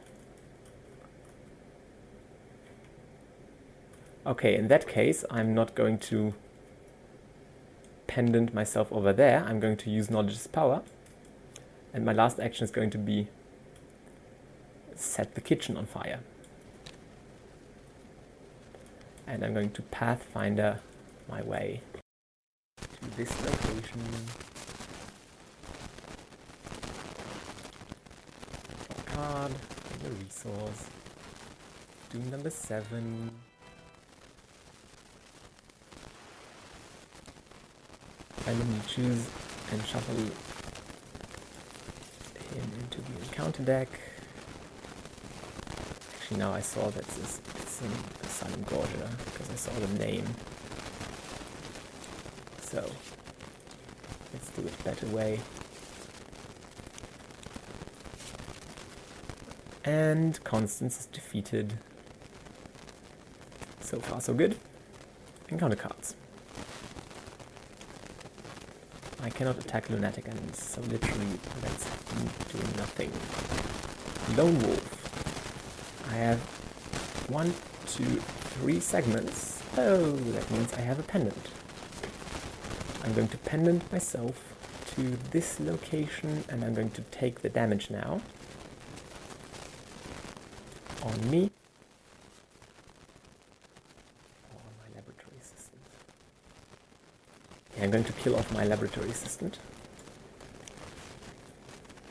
Okay, in that case, I'm not going to pendant myself over there. I'm going to use knowledge is power. And my last action is going to be set the kitchen on fire. And I'm going to pathfinder my way to this location. Draw a card, gain a resource. Doom number 7. Randomly choose and shuffle him into the encounter deck. Actually, now I saw that it's in the Silent Gorger because I saw the name. So let's do it a better way. And Constance is defeated. So far, so good. Encounter cards. I cannot attack lunatic enemies, so literally that's doing nothing. Lone Wolf. I have 1, 2, 3 segments. Oh, that means I have a pendant. I'm going to pendant myself to this location and I'm going to take the damage now. On me. Or on my laboratory assistant. I'm going to kill off my laboratory assistant.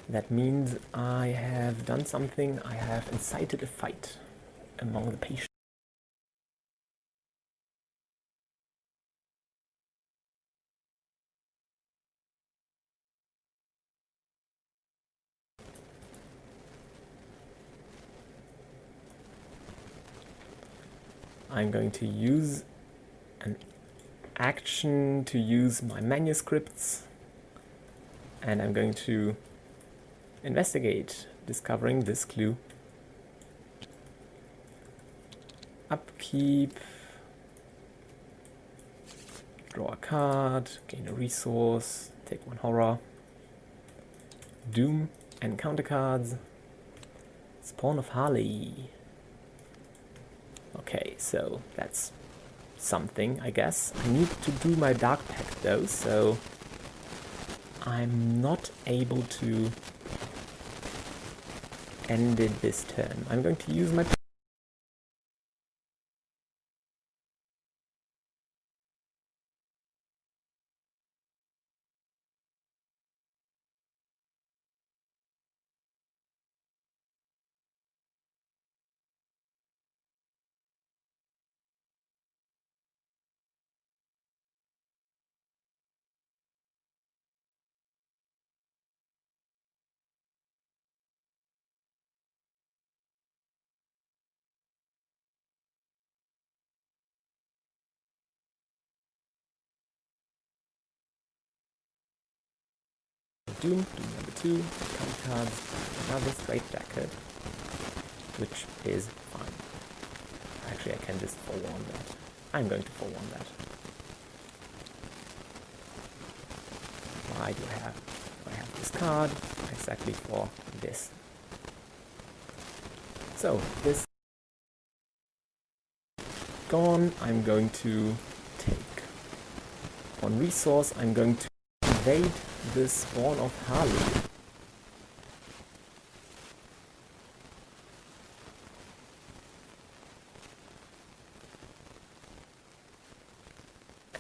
That means I have done something. I have incited a fight among the patients. I'm going to use an action to use my manuscripts, and I'm going to investigate, discovering this clue. Upkeep, draw a card, gain a resource, take 1 horror, doom, encounter cards, Spawn of Harley. Okay, so that's something, I guess. I need to do my Dark Pact though, so I'm not able to end it this turn. I'm going to use my... Doom number 2, count cards, another straight jacket, which is fine. Actually, I can just forewarn that. I'm going to forewarn that. Why do I have this card? Exactly for this. So, this gone, I'm going to take 1 resource, I'm going to invade the Spawn of Harley.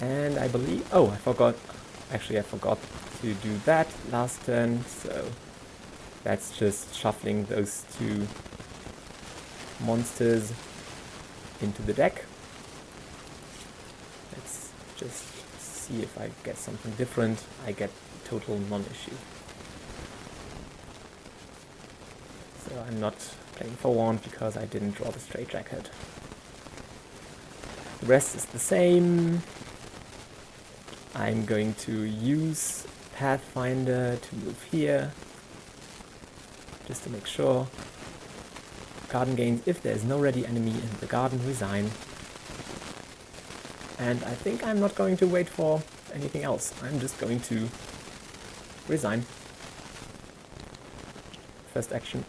And I believe... oh, I forgot. Actually, I forgot to do that last turn, so that's just shuffling those 2 monsters into the deck. Let's just see if I get something different. I get total non-issue. So I'm not playing forewarned because I didn't draw the straitjacket. The rest is the same. I'm going to use Pathfinder to move here, just to make sure. Garden gains, if there is no ready enemy in the garden, resign. And I think I'm not going to wait for anything else. I'm just going to resign. First action.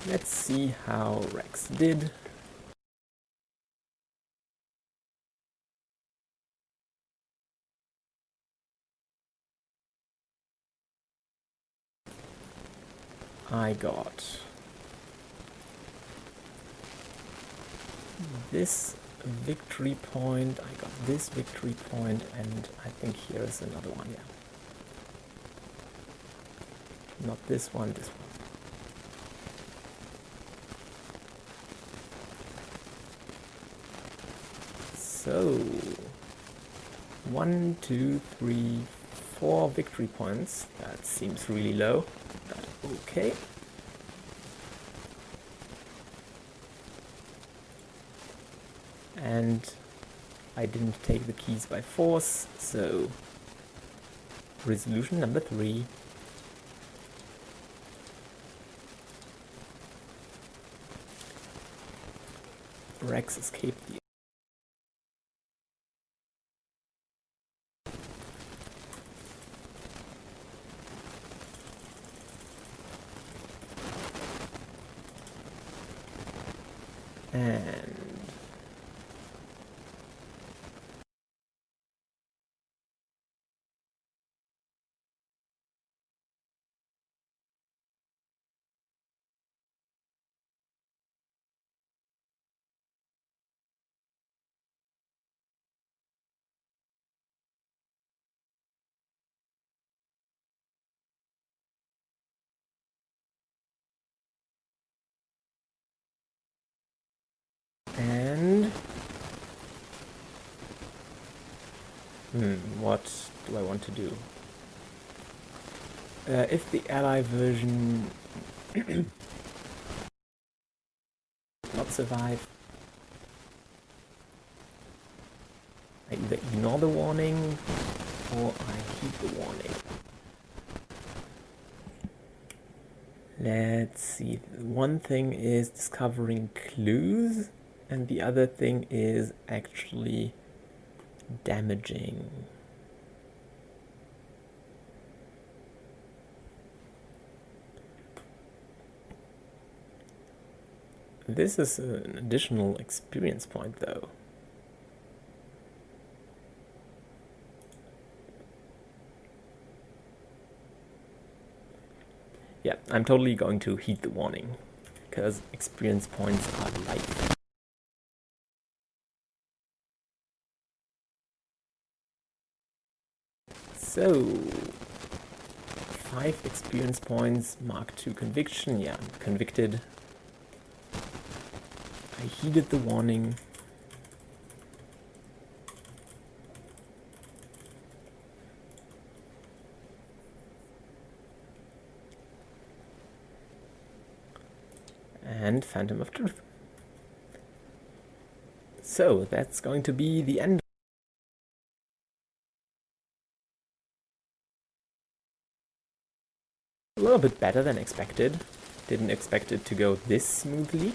Let's see how Rex did. I got this victory point, I got this victory point, and I think here is another one, yeah. Not this one, this one. So, 1, 2, 3, 4 victory points. That seems really low, but okay. And I didn't take the keys by force, so resolution number 3. Rex escaped the what do I want to do? If the ally version not survive, I either ignore the warning or I heed the warning. Let's see, one thing is discovering clues and the other thing is actually damaging. This is an additional experience point though. Yeah, I'm totally going to heed the warning, because experience points are life. So, 5 experience points, mark 2 conviction, yeah, I'm convicted. I heeded the warning. And Phantom of Truth. So that's going to be the end. A little bit better than expected. Didn't expect it to go this smoothly.